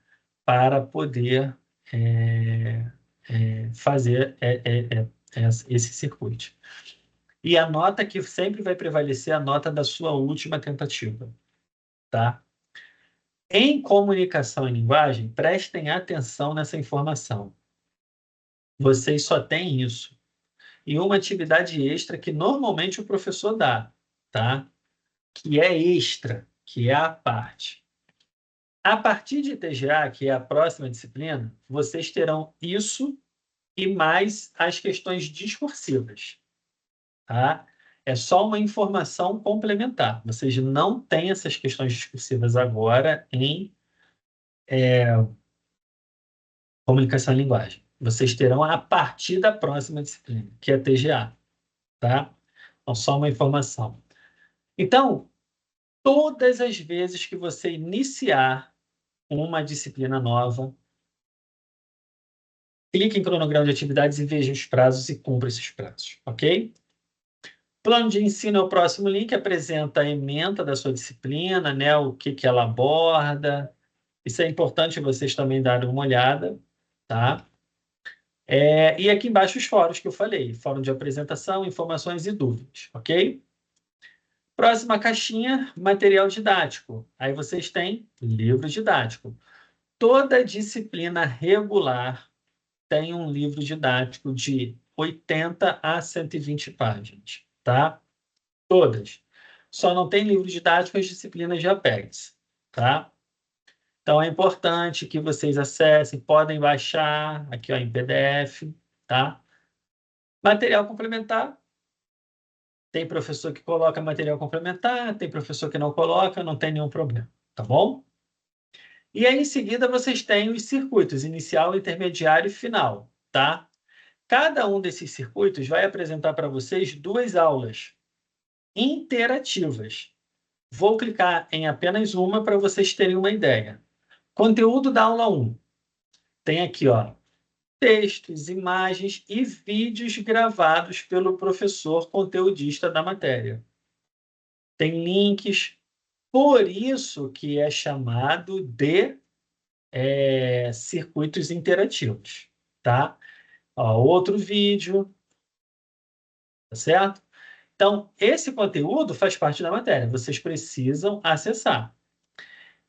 Para poder fazer esse circuito. E a nota que sempre vai prevalecer é a nota da sua última tentativa, tá? Em comunicação e linguagem, prestem atenção nessa informação. Vocês só têm isso. E uma atividade extra que normalmente o professor dá, tá? Que é extra, que é a parte. A partir de TGA, que é a próxima disciplina, vocês terão isso e mais as questões discursivas, tá? É só uma informação complementar. Vocês não têm essas questões discursivas agora em comunicação e linguagem. Vocês terão a partir da próxima disciplina, que é TGA, tá? Então, só uma informação. Então, todas as vezes que você iniciar uma disciplina nova, clique em cronograma de atividades e veja os prazos e cumpra esses prazos, ok? Plano de ensino é o próximo link, apresenta a ementa da sua disciplina, né, o que ela aborda. Isso é importante vocês também darem uma olhada, tá? E aqui embaixo os fóruns que eu falei, fórum de apresentação, informações e dúvidas, ok? Próxima caixinha, material didático. Aí vocês têm livro didático. Toda disciplina regular tem um livro didático de 80 a 120 páginas, tá? Todas. Só não tem livro didático as disciplinas de Apex, tá? Então, é importante que vocês acessem, podem baixar aqui ó, em PDF, tá? Material complementar. Tem professor que coloca material complementar, tem professor que não coloca, não tem nenhum problema, tá bom? E aí, em seguida, vocês têm os circuitos, inicial, intermediário e final, tá? Cada um desses circuitos vai apresentar para vocês 2 aulas interativas. Vou clicar em apenas uma para vocês terem uma ideia. Conteúdo da aula 1. Tem aqui, ó, textos, imagens e vídeos gravados pelo professor conteudista da matéria. Tem links, por isso que é chamado de circuitos interativos, tá? Ó, outro vídeo, tá certo? Então, esse conteúdo faz parte da matéria, vocês precisam acessar.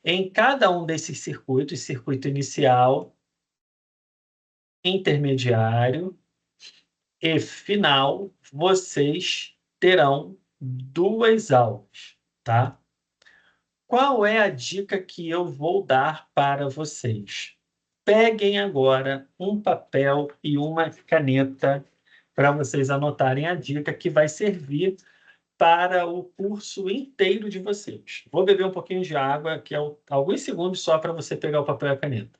Em cada um desses circuitos, circuito inicial, intermediário e final, vocês terão 2 aulas, tá? Qual é a dica que eu vou dar para vocês? Peguem agora um papel e uma caneta para vocês anotarem a dica que vai servir para o curso inteiro de vocês. Vou beber um pouquinho de água, que é alguns segundos só para você pegar o papel e a caneta.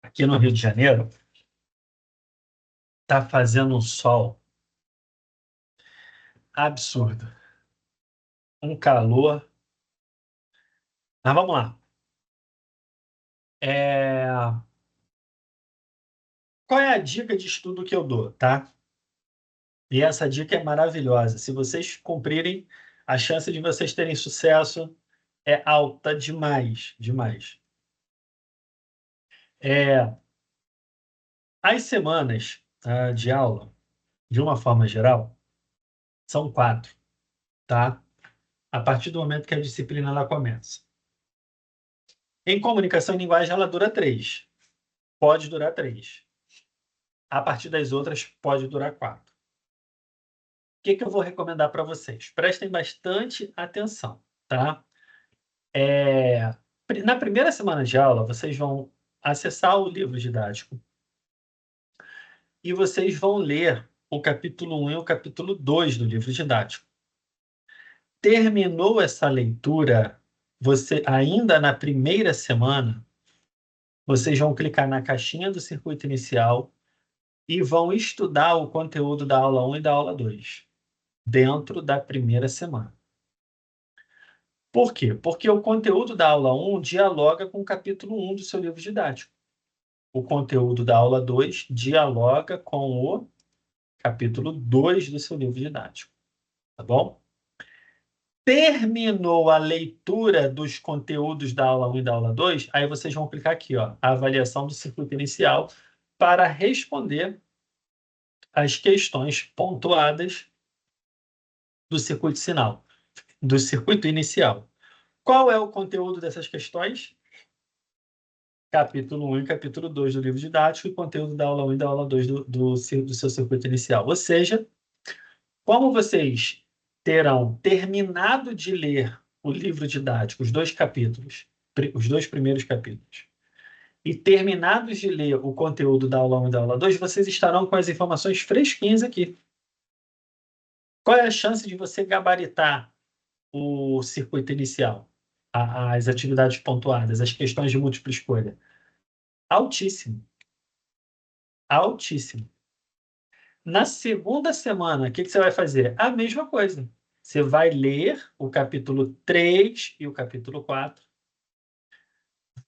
Aqui no Rio de Janeiro, está fazendo um sol absurdo. Um calor. Mas vamos lá. Qual é a dica de estudo que eu dou, tá? E essa dica é maravilhosa. Se vocês cumprirem, a chance de vocês terem sucesso é alta demais, demais. As semanas, de aula, de uma forma geral, são 4, tá? A partir do momento que a disciplina ela começa. Em comunicação e linguagem, ela dura 3. Pode durar 3. A partir das outras, pode durar 4. O que eu vou recomendar para vocês? Prestem bastante atenção, tá? Na primeira semana de aula, vocês vão acessar o livro didático e vocês vão ler o capítulo 1 e o capítulo 2 do livro didático. Terminou essa leitura, você ainda na primeira semana, vocês vão clicar na caixinha do circuito inicial e vão estudar o conteúdo da aula 1 e da aula 2, dentro da primeira semana. Por quê? Porque o conteúdo da aula 1 dialoga com o capítulo 1 do seu livro didático. O conteúdo da aula 2 dialoga com o capítulo 2 do seu livro didático. Tá bom? Terminou a leitura dos conteúdos da aula 1 e da aula 2, aí vocês vão clicar aqui, ó, a avaliação do circuito inicial, para responder as questões pontuadas do circuito sinal, do circuito inicial. Qual é o conteúdo dessas questões? Capítulo 1 e capítulo 2 do livro didático e conteúdo da aula 1 e da aula 2 do seu circuito inicial. Ou seja, como vocês terão terminado de ler o livro didático, os 2 capítulos, os 2 primeiros capítulos, e terminados de ler o conteúdo da aula 1 e da aula 2, vocês estarão com as informações fresquinhas aqui. Qual é a chance de você gabaritar o circuito inicial, as atividades pontuadas, as questões de múltipla escolha? Altíssimo. Altíssimo. Na segunda semana, o que você vai fazer? A mesma coisa. Você vai ler o capítulo 3 e o capítulo 4,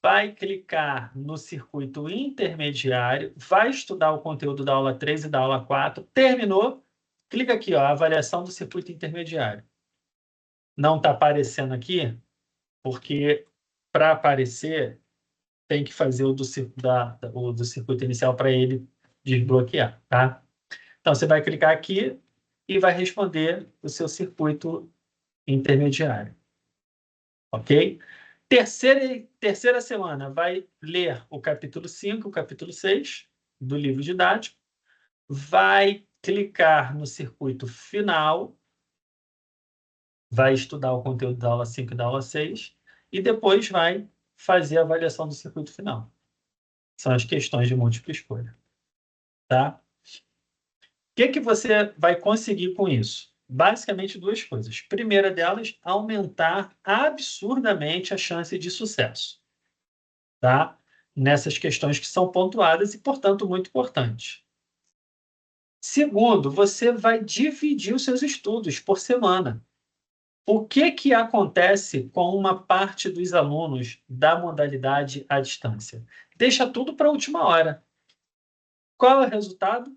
vai clicar no circuito intermediário, vai estudar o conteúdo da aula 3 e da aula 4, terminou, clica aqui, ó, avaliação do circuito intermediário. Não está aparecendo aqui, porque para aparecer, tem que fazer o do circuito inicial para ele desbloquear, tá? Então, você vai clicar aqui e vai responder o seu circuito intermediário. Ok? Terceira semana, vai ler o capítulo 5, o capítulo 6 do livro didático, vai clicar no circuito final, vai estudar o conteúdo da aula 5 e da aula 6, e depois vai fazer a avaliação do circuito final. São as questões de múltipla escolha. Tá? O que você vai conseguir com isso? Basicamente 2 coisas. Primeira delas, aumentar absurdamente a chance de sucesso, tá? Nessas questões que são pontuadas e, portanto, muito importantes. Segundo, você vai dividir os seus estudos por semana. O que acontece com uma parte dos alunos da modalidade à distância? Deixa tudo para a última hora. Qual é o resultado?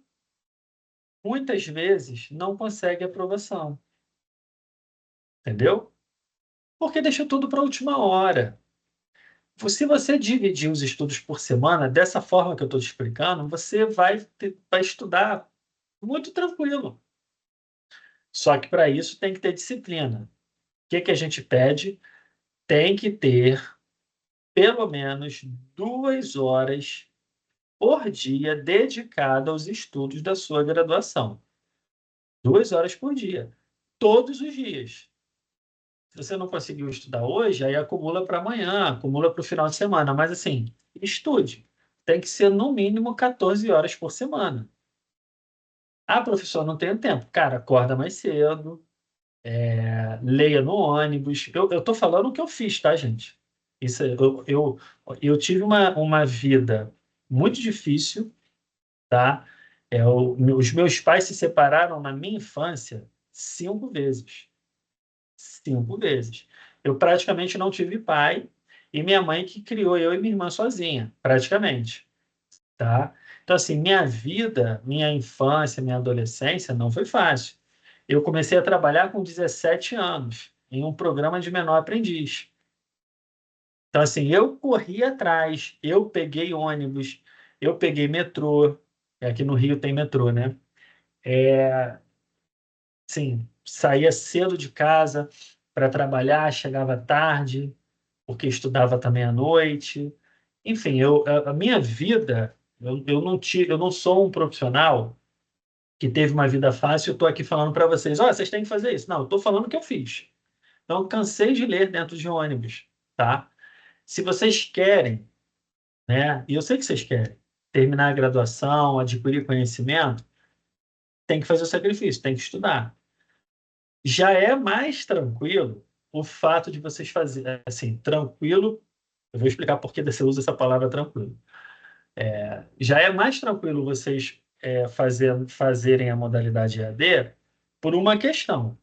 Muitas vezes não consegue aprovação. Entendeu? Porque deixa tudo para a última hora. Se você dividir os estudos por semana, dessa forma que eu estou te explicando, você vai estudar muito tranquilo. Só que para isso tem que ter disciplina. O que a gente pede? Tem que ter pelo menos 2 horas por dia dedicada aos estudos da sua graduação. 2 horas por dia, todos os dias. Se você não conseguiu estudar hoje, aí acumula para amanhã, acumula para o final de semana. Mas, assim, estude. Tem que ser, no mínimo, 14 horas por semana. Ah, professor, não tenho tempo. Cara, acorda mais cedo, leia no ônibus. Eu estou falando o que eu fiz, tá, gente? Isso, eu tive uma vida muito difícil, tá? Os meus pais se separaram na minha infância, 5 vezes. 5 vezes. Eu praticamente não tive pai e minha mãe que criou eu e minha irmã sozinha, praticamente, tá? Então, assim, minha vida, minha infância, minha adolescência não foi fácil. Eu comecei a trabalhar com 17 anos, em um programa de menor aprendiz. Então, assim, eu corri atrás, eu peguei ônibus, eu peguei metrô, aqui no Rio tem metrô, né? Sim, saía cedo de casa para trabalhar, chegava tarde, porque estudava também à noite. Enfim, a minha vida, eu não sou um profissional que teve uma vida fácil. Eu estou aqui falando para vocês, ó, vocês têm que fazer isso. Não, eu estou falando o que eu fiz. Então, eu cansei de ler dentro de ônibus, tá? Se vocês querem, né? E eu sei que vocês querem terminar a graduação, adquirir conhecimento, tem que fazer o sacrifício, tem que estudar. Já é mais tranquilo o fato de vocês fazerem, assim, tranquilo, eu vou explicar por que você usa essa palavra tranquilo. Já é mais tranquilo vocês fazerem a modalidade EAD por uma questão.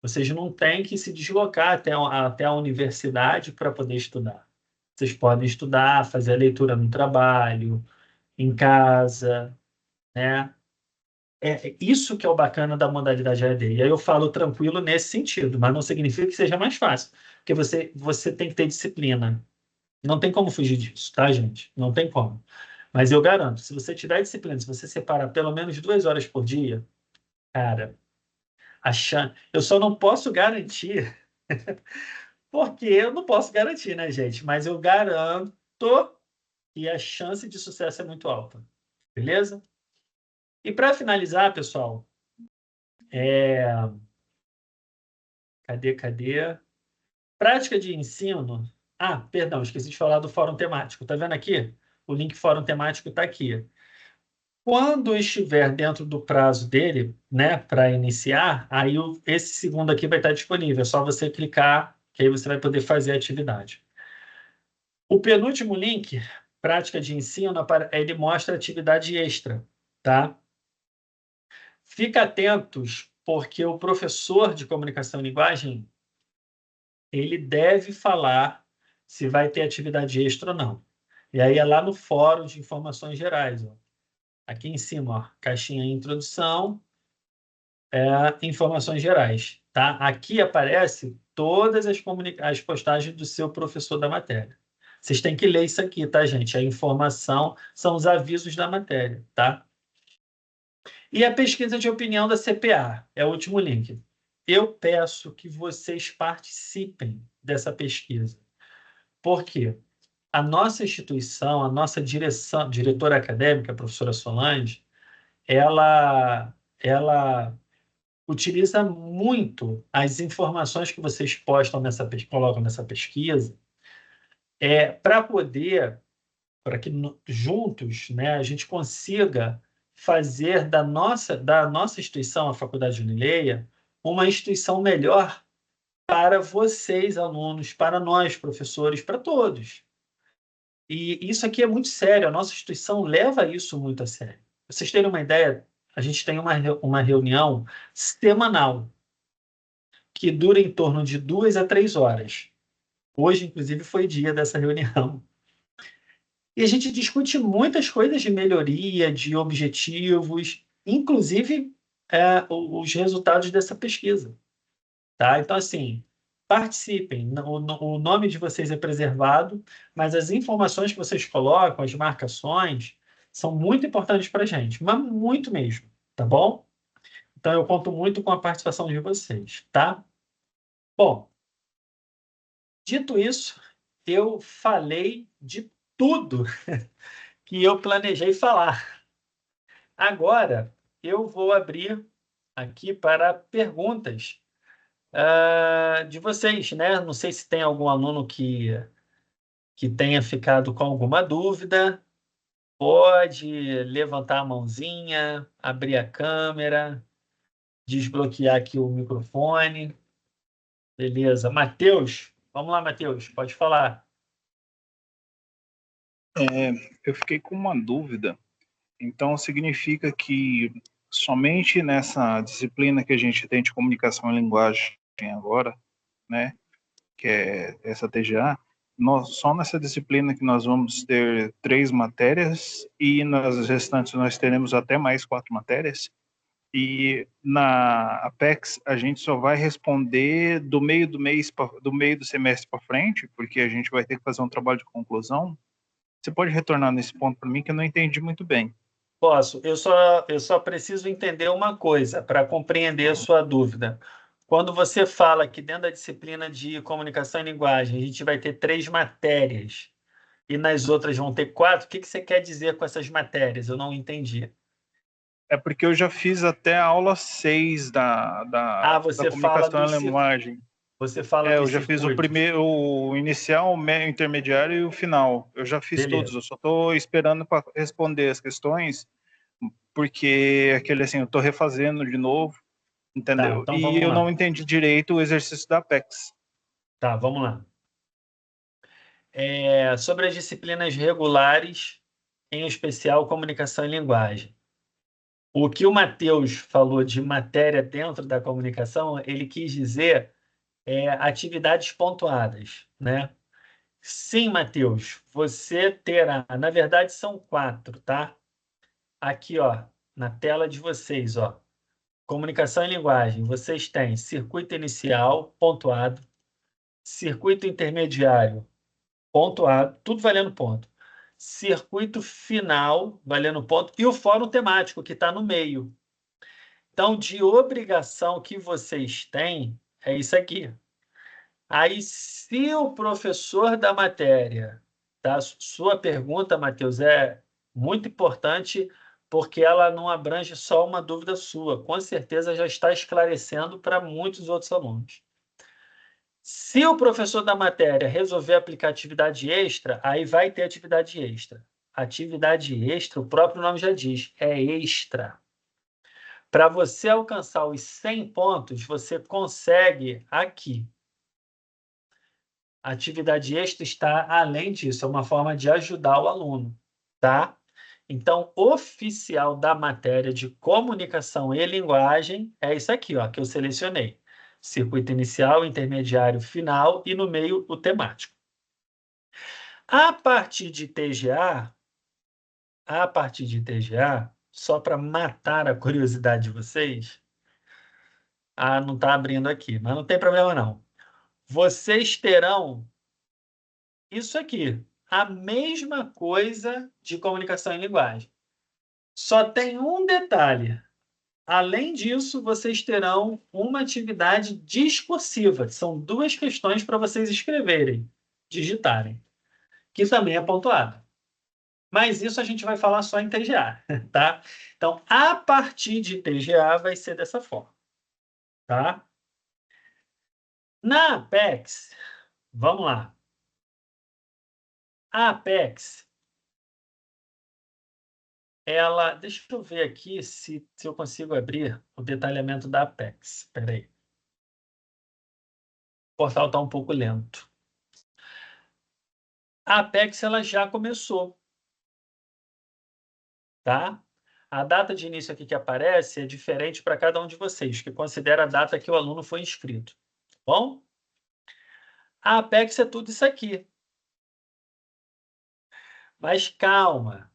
Vocês não têm que se deslocar até a universidade para poder estudar. Vocês podem estudar, fazer a leitura no trabalho, em casa, né? É isso que é o bacana da modalidade EAD. E aí eu falo tranquilo nesse sentido, mas não significa que seja mais fácil, porque você tem que ter disciplina. Não tem como fugir disso, tá, gente? Não tem como. Mas eu garanto, se você tiver disciplina, se você separar pelo menos 2 horas por dia, cara, eu só não posso garantir, porque eu não posso garantir, né, gente? Mas eu garanto que a chance de sucesso é muito alta. Beleza? E para finalizar, pessoal, é... cadê? Prática de ensino. Ah, perdão, esqueci de falar do fórum temático. Tá vendo aqui? O link fórum temático está aqui. Quando estiver dentro do prazo dele, né, para iniciar, aí esse segundo aqui vai estar disponível. É só você clicar, que aí você vai poder fazer a atividade. O penúltimo link, prática de ensino, ele mostra atividade extra, tá? Fica atentos, porque o professor de comunicação e linguagem, ele deve falar se vai ter atividade extra ou não. E aí é lá no fórum de informações gerais, ó. Aqui em cima, ó, caixinha introdução, informações gerais, tá? Aqui aparece todas as postagens do seu professor da matéria. Vocês têm que ler isso aqui, tá, gente? A informação são os avisos da matéria, tá? E a pesquisa de opinião da CPA é o último link. Eu peço que vocês participem dessa pesquisa. Por quê? A nossa instituição, a nossa diretora acadêmica, a professora Solange, ela utiliza muito as informações que vocês colocam nessa pesquisa, para poder, para que juntos, né, a gente consiga fazer da nossa instituição, a Faculdade Unileia, uma instituição melhor para vocês, alunos, para nós, professores, para todos. E isso aqui é muito sério, a nossa instituição leva isso muito a sério. Pra vocês terem uma ideia, a gente tem uma reunião semanal que dura em torno de 2 a 3 horas. Hoje, inclusive, foi dia dessa reunião. E a gente discute muitas coisas de melhoria, de objetivos, inclusive os resultados dessa pesquisa. Tá? Então, assim, participem. O nome de vocês é preservado, mas as informações que vocês colocam, as marcações, são muito importantes para a gente, mas muito mesmo, tá bom? Então, eu conto muito com a participação de vocês, tá? Bom, dito isso, eu falei de tudo que eu planejei falar. Agora, eu vou abrir aqui para perguntas de vocês, né? Não sei se tem algum aluno que tenha ficado com alguma dúvida. Pode levantar a mãozinha, abrir a câmera, desbloquear aqui o microfone. Beleza. Matheus, vamos lá, Matheus, pode falar. Eu fiquei com uma dúvida. Então, significa que somente nessa disciplina que a gente tem de comunicação e linguagem agora, né, que é essa TGA, só nessa disciplina que nós vamos ter 3 matérias e nas restantes nós teremos até mais 4 matérias. E na Apex a gente só vai responder do meio do mês, do meio do semestre para frente, porque a gente vai ter que fazer um trabalho de conclusão. Você pode retornar nesse ponto para mim que eu não entendi muito bem. Posso. Eu só preciso entender uma coisa para compreender a sua dúvida. Quando você fala que dentro da disciplina de comunicação e linguagem a gente vai ter 3 matérias e nas outras vão ter 4, o que você quer dizer com essas matérias? Eu não entendi. É porque eu já fiz até a aula 6 Ah, da comunicação e linguagem. você fala Eu dos já fiz o circuitos. primeiro, o inicial, o intermediário e o final. Eu já fiz todos, Beleza. eu só estou esperando para responder as questões, porque aquele assim, eu estou refazendo de novo, Tá, entendeu? então E vamos eu não lá. entendi direito o exercício da Apex. Tá, vamos lá. Sobre as disciplinas regulares, em especial comunicação e linguagem. O que o Matheus falou de matéria dentro da comunicação, ele quis dizer atividades pontuadas, né? Sim, Matheus, você terá, na verdade são 4, tá? Aqui, ó, na tela de vocês, ó, comunicação e linguagem, vocês têm circuito inicial, pontuado, circuito intermediário, pontuado, tudo valendo ponto. Circuito final, valendo ponto, e o fórum temático, que está no meio. Então, de obrigação que vocês têm, é isso aqui. Aí, se o professor da matéria, tá? Sua pergunta, Matheus, é muito importante, porque ela não abrange só uma dúvida sua. Com certeza já está esclarecendo para muitos outros alunos. Se o professor da matéria resolver aplicar atividade extra, aí vai ter atividade extra. Atividade extra, o próprio nome já diz, é extra. Para você alcançar os 100 pontos, você consegue aqui. A atividade extra está além disso, é uma forma de ajudar o aluno, tá? Então, oficial da matéria de comunicação e linguagem é isso aqui, ó, que eu selecionei. Circuito inicial, intermediário, final e no meio o temático. A partir de TGA, só para matar a curiosidade de vocês, não está abrindo aqui, mas não tem problema não. Vocês terão isso aqui, a mesma coisa de comunicação em linguagem. Só tem um detalhe. Além disso, vocês terão uma atividade discursiva. São 2 questões para vocês escreverem, digitarem, que também é pontuada. Mas isso a gente vai falar só em TGA, tá? Então, a partir de TGA vai ser dessa forma, tá? Na Apex, vamos lá. A Apex, ela, deixa eu ver aqui se eu consigo abrir o detalhamento da Apex. Espera aí. O portal está um pouco lento. A Apex ela já começou, tá? A data de início aqui que aparece é diferente para cada um de vocês, que considera a data que o aluno foi inscrito. Tá bom? A Apex é tudo isso aqui. Mas calma,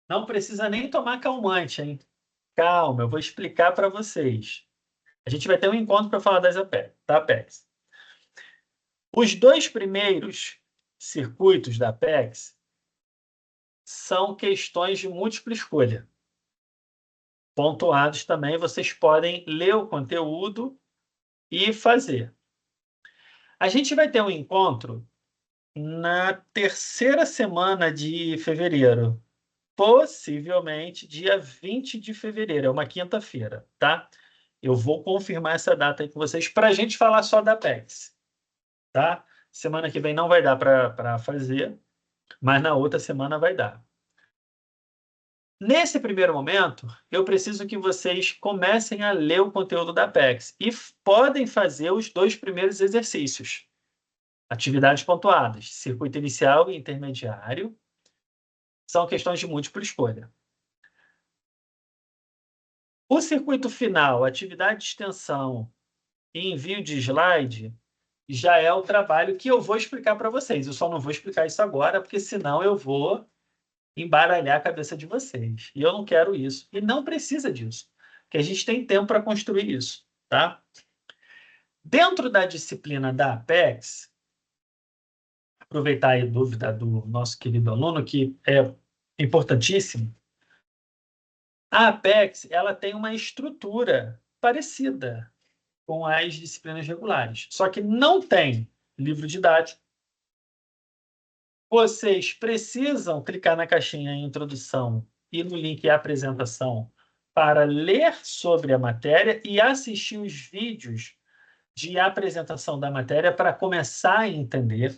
não precisa nem tomar calmante, hein? Calma, eu vou explicar para vocês. A gente vai ter um encontro para falar das Apex, da Apex. Os 2 primeiros circuitos da Apex são questões de múltipla escolha. Pontuados também, vocês podem ler o conteúdo e fazer. A gente vai ter um encontro na terceira semana de fevereiro, possivelmente dia 20 de fevereiro, é uma quinta-feira, tá? Eu vou confirmar essa data aí com vocês para a gente falar só da Apex, tá? Semana que vem não vai dar para fazer, mas na outra semana vai dar. Nesse primeiro momento, eu preciso que vocês comecem a ler o conteúdo da Apex e podem fazer os 2 primeiros exercícios. Atividades pontuadas, circuito inicial e intermediário, são questões de múltipla escolha. O circuito final, atividade de extensão e envio de slide, já é o trabalho que eu vou explicar para vocês. Eu só não vou explicar isso agora, porque senão eu vou embaralhar a cabeça de vocês. E eu não quero isso. E não precisa disso, porque a gente tem tempo para construir isso, tá? Dentro da disciplina da Apex, aproveitar a dúvida do nosso querido aluno, que é importantíssimo, a Apex ela tem uma estrutura parecida com as disciplinas regulares, só que não tem livro didático. Vocês precisam clicar na caixinha introdução e no link apresentação para ler sobre a matéria e assistir os vídeos de apresentação da matéria para começar a entender.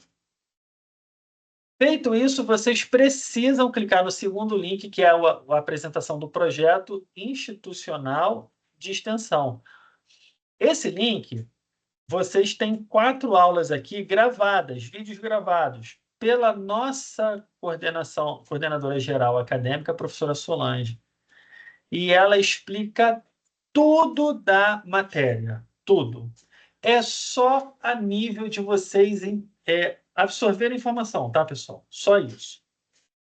Feito isso, vocês precisam clicar no segundo link, que é a apresentação do projeto institucional de extensão. Esse link, vocês têm 4 aulas aqui gravadas, vídeos gravados, pela nossa coordenadora geral acadêmica, a professora Solange. E ela explica tudo da matéria, tudo. É só a nível de vocês absorver a informação, tá, pessoal? Só isso,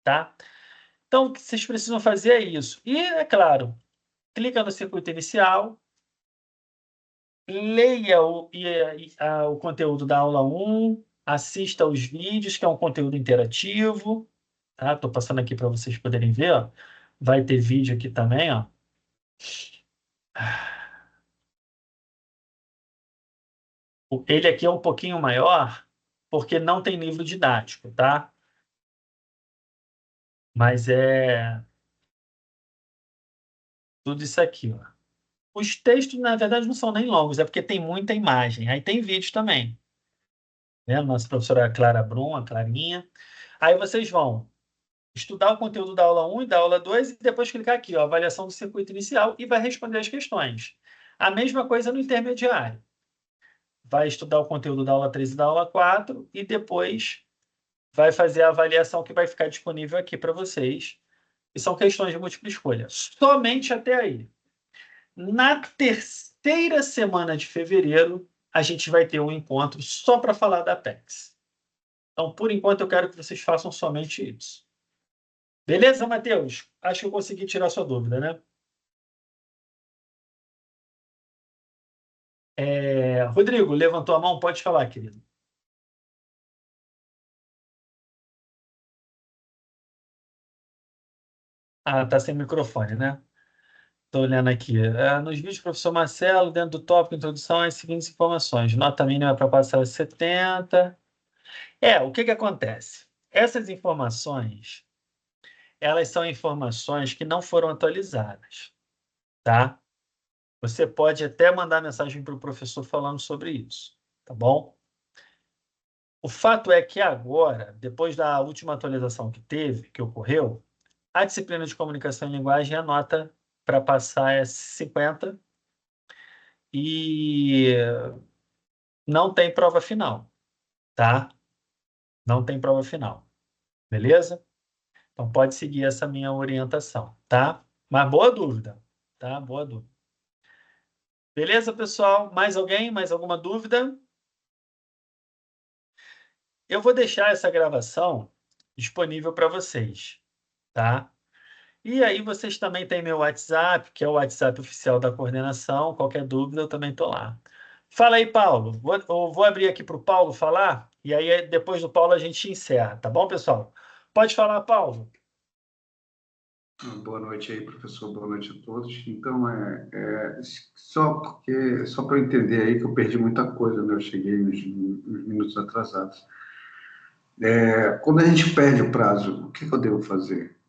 tá? Então, o que vocês precisam fazer é isso. E, é claro, clica no circuito inicial, leia o conteúdo da aula 1, assista aos vídeos, que é um conteúdo interativo, tá? Estou passando aqui para vocês poderem ver, ó. Vai ter vídeo aqui também, ó. Ele aqui é um pouquinho maior, porque não tem livro didático, tá? Mas é tudo isso aqui, ó. Os textos, na verdade, não são nem longos, é porque tem muita imagem. Aí tem vídeo também. Né? Nossa professora Clara Brum, a Clarinha. Aí vocês vão estudar o conteúdo da aula 1 e da aula 2 e depois clicar aqui, ó, avaliação do circuito inicial, e vai responder as questões. A mesma coisa no intermediário. Vai estudar o conteúdo da aula 3 e da aula 4 e depois vai fazer a avaliação que vai ficar disponível aqui para vocês. E são questões de múltipla escolha. Somente até aí. Na terceira semana de fevereiro, a gente vai ter um encontro só para falar da Apex. Então, por enquanto, eu quero que vocês façam somente isso. Beleza, Matheus? Acho que eu consegui tirar sua dúvida, né? Rodrigo, levantou a mão? Pode falar, querido. Ah, tá sem microfone, né? Estou olhando aqui. Nos vídeos, professor Marcelo, dentro do tópico, introdução, as seguintes informações. Nota mínima para passar é 70. O que acontece? Essas informações, elas são informações que não foram atualizadas, tá? Você pode até mandar mensagem para o professor falando sobre isso, tá bom? O fato é que agora, depois da última atualização que ocorreu, a disciplina de comunicação e linguagem, a nota para passar é 50 e não tem prova final, tá? Não tem prova final, beleza? Então pode seguir essa minha orientação, tá? Mas boa dúvida, tá? Boa dúvida. Beleza, pessoal? Mais alguém? Mais alguma dúvida? Eu vou deixar essa gravação disponível para vocês, tá? E aí vocês também têm meu WhatsApp, que é o WhatsApp oficial da coordenação. Qualquer dúvida, eu também estou lá. Fala aí, Paulo. Eu vou abrir aqui para o Paulo falar, e aí depois do Paulo a gente encerra, tá bom, pessoal? Pode falar, Paulo. Boa noite aí, professor. Boa noite a todos. Então, só para eu entender aí que eu perdi muita coisa, né? Eu cheguei uns minutos atrasados. Quando a gente perde o prazo, o que eu devo fazer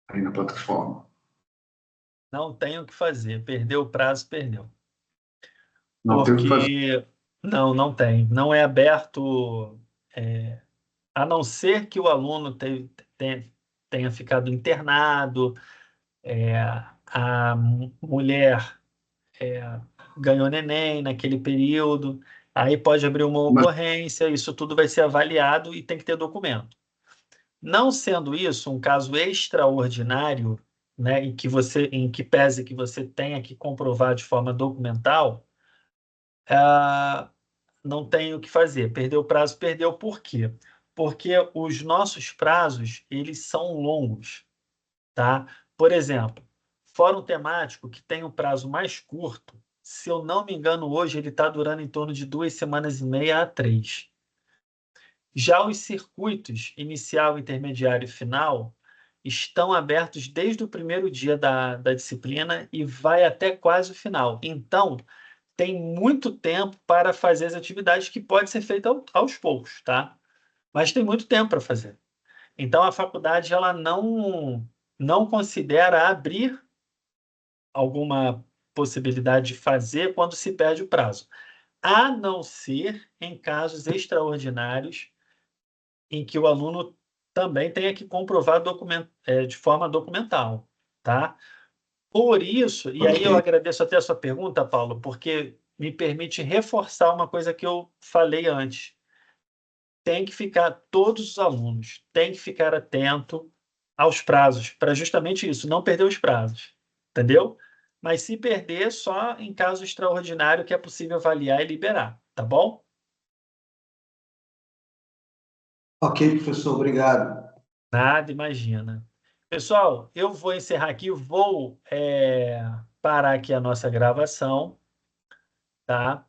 aí na plataforma? Não tem o que fazer. Perdeu o prazo, perdeu. Não tem o que fazer. Não tem. Não é aberto, a não ser que o aluno tenha ficado internado, a mulher ganhou neném naquele período, aí pode abrir uma ocorrência, isso tudo vai ser avaliado e tem que ter documento. Não sendo isso um caso extraordinário, né, em que pese que você tenha que comprovar de forma documental, não tem o que fazer. Perdeu o prazo, perdeu. Por quê? Porque os nossos prazos, eles são longos, tá? Por exemplo, fórum temático que tem um prazo mais curto, se eu não me engano, hoje ele está durando em torno de 2 semanas e meia a 3. Já os circuitos inicial, intermediário e final estão abertos desde o primeiro dia da disciplina e vai até quase o final. Então, tem muito tempo para fazer as atividades que pode ser feita aos poucos, tá? Mas tem muito tempo para fazer. Então, a faculdade ela não considera abrir alguma possibilidade de fazer quando se perde o prazo, a não ser em casos extraordinários em que o aluno também tenha que comprovar de forma documental, tá? Por isso, e aí eu Ok. agradeço até a sua pergunta, Paulo, porque me permite reforçar uma coisa que eu falei antes. Tem que ficar, todos os alunos têm que ficar atento aos prazos, para justamente isso, não perder os prazos, entendeu? Mas se perder, só em caso extraordinário que é possível avaliar e liberar, tá bom? Ok, professor, obrigado. Nada, imagina. Pessoal, eu vou encerrar aqui, vou parar aqui a nossa gravação, tá?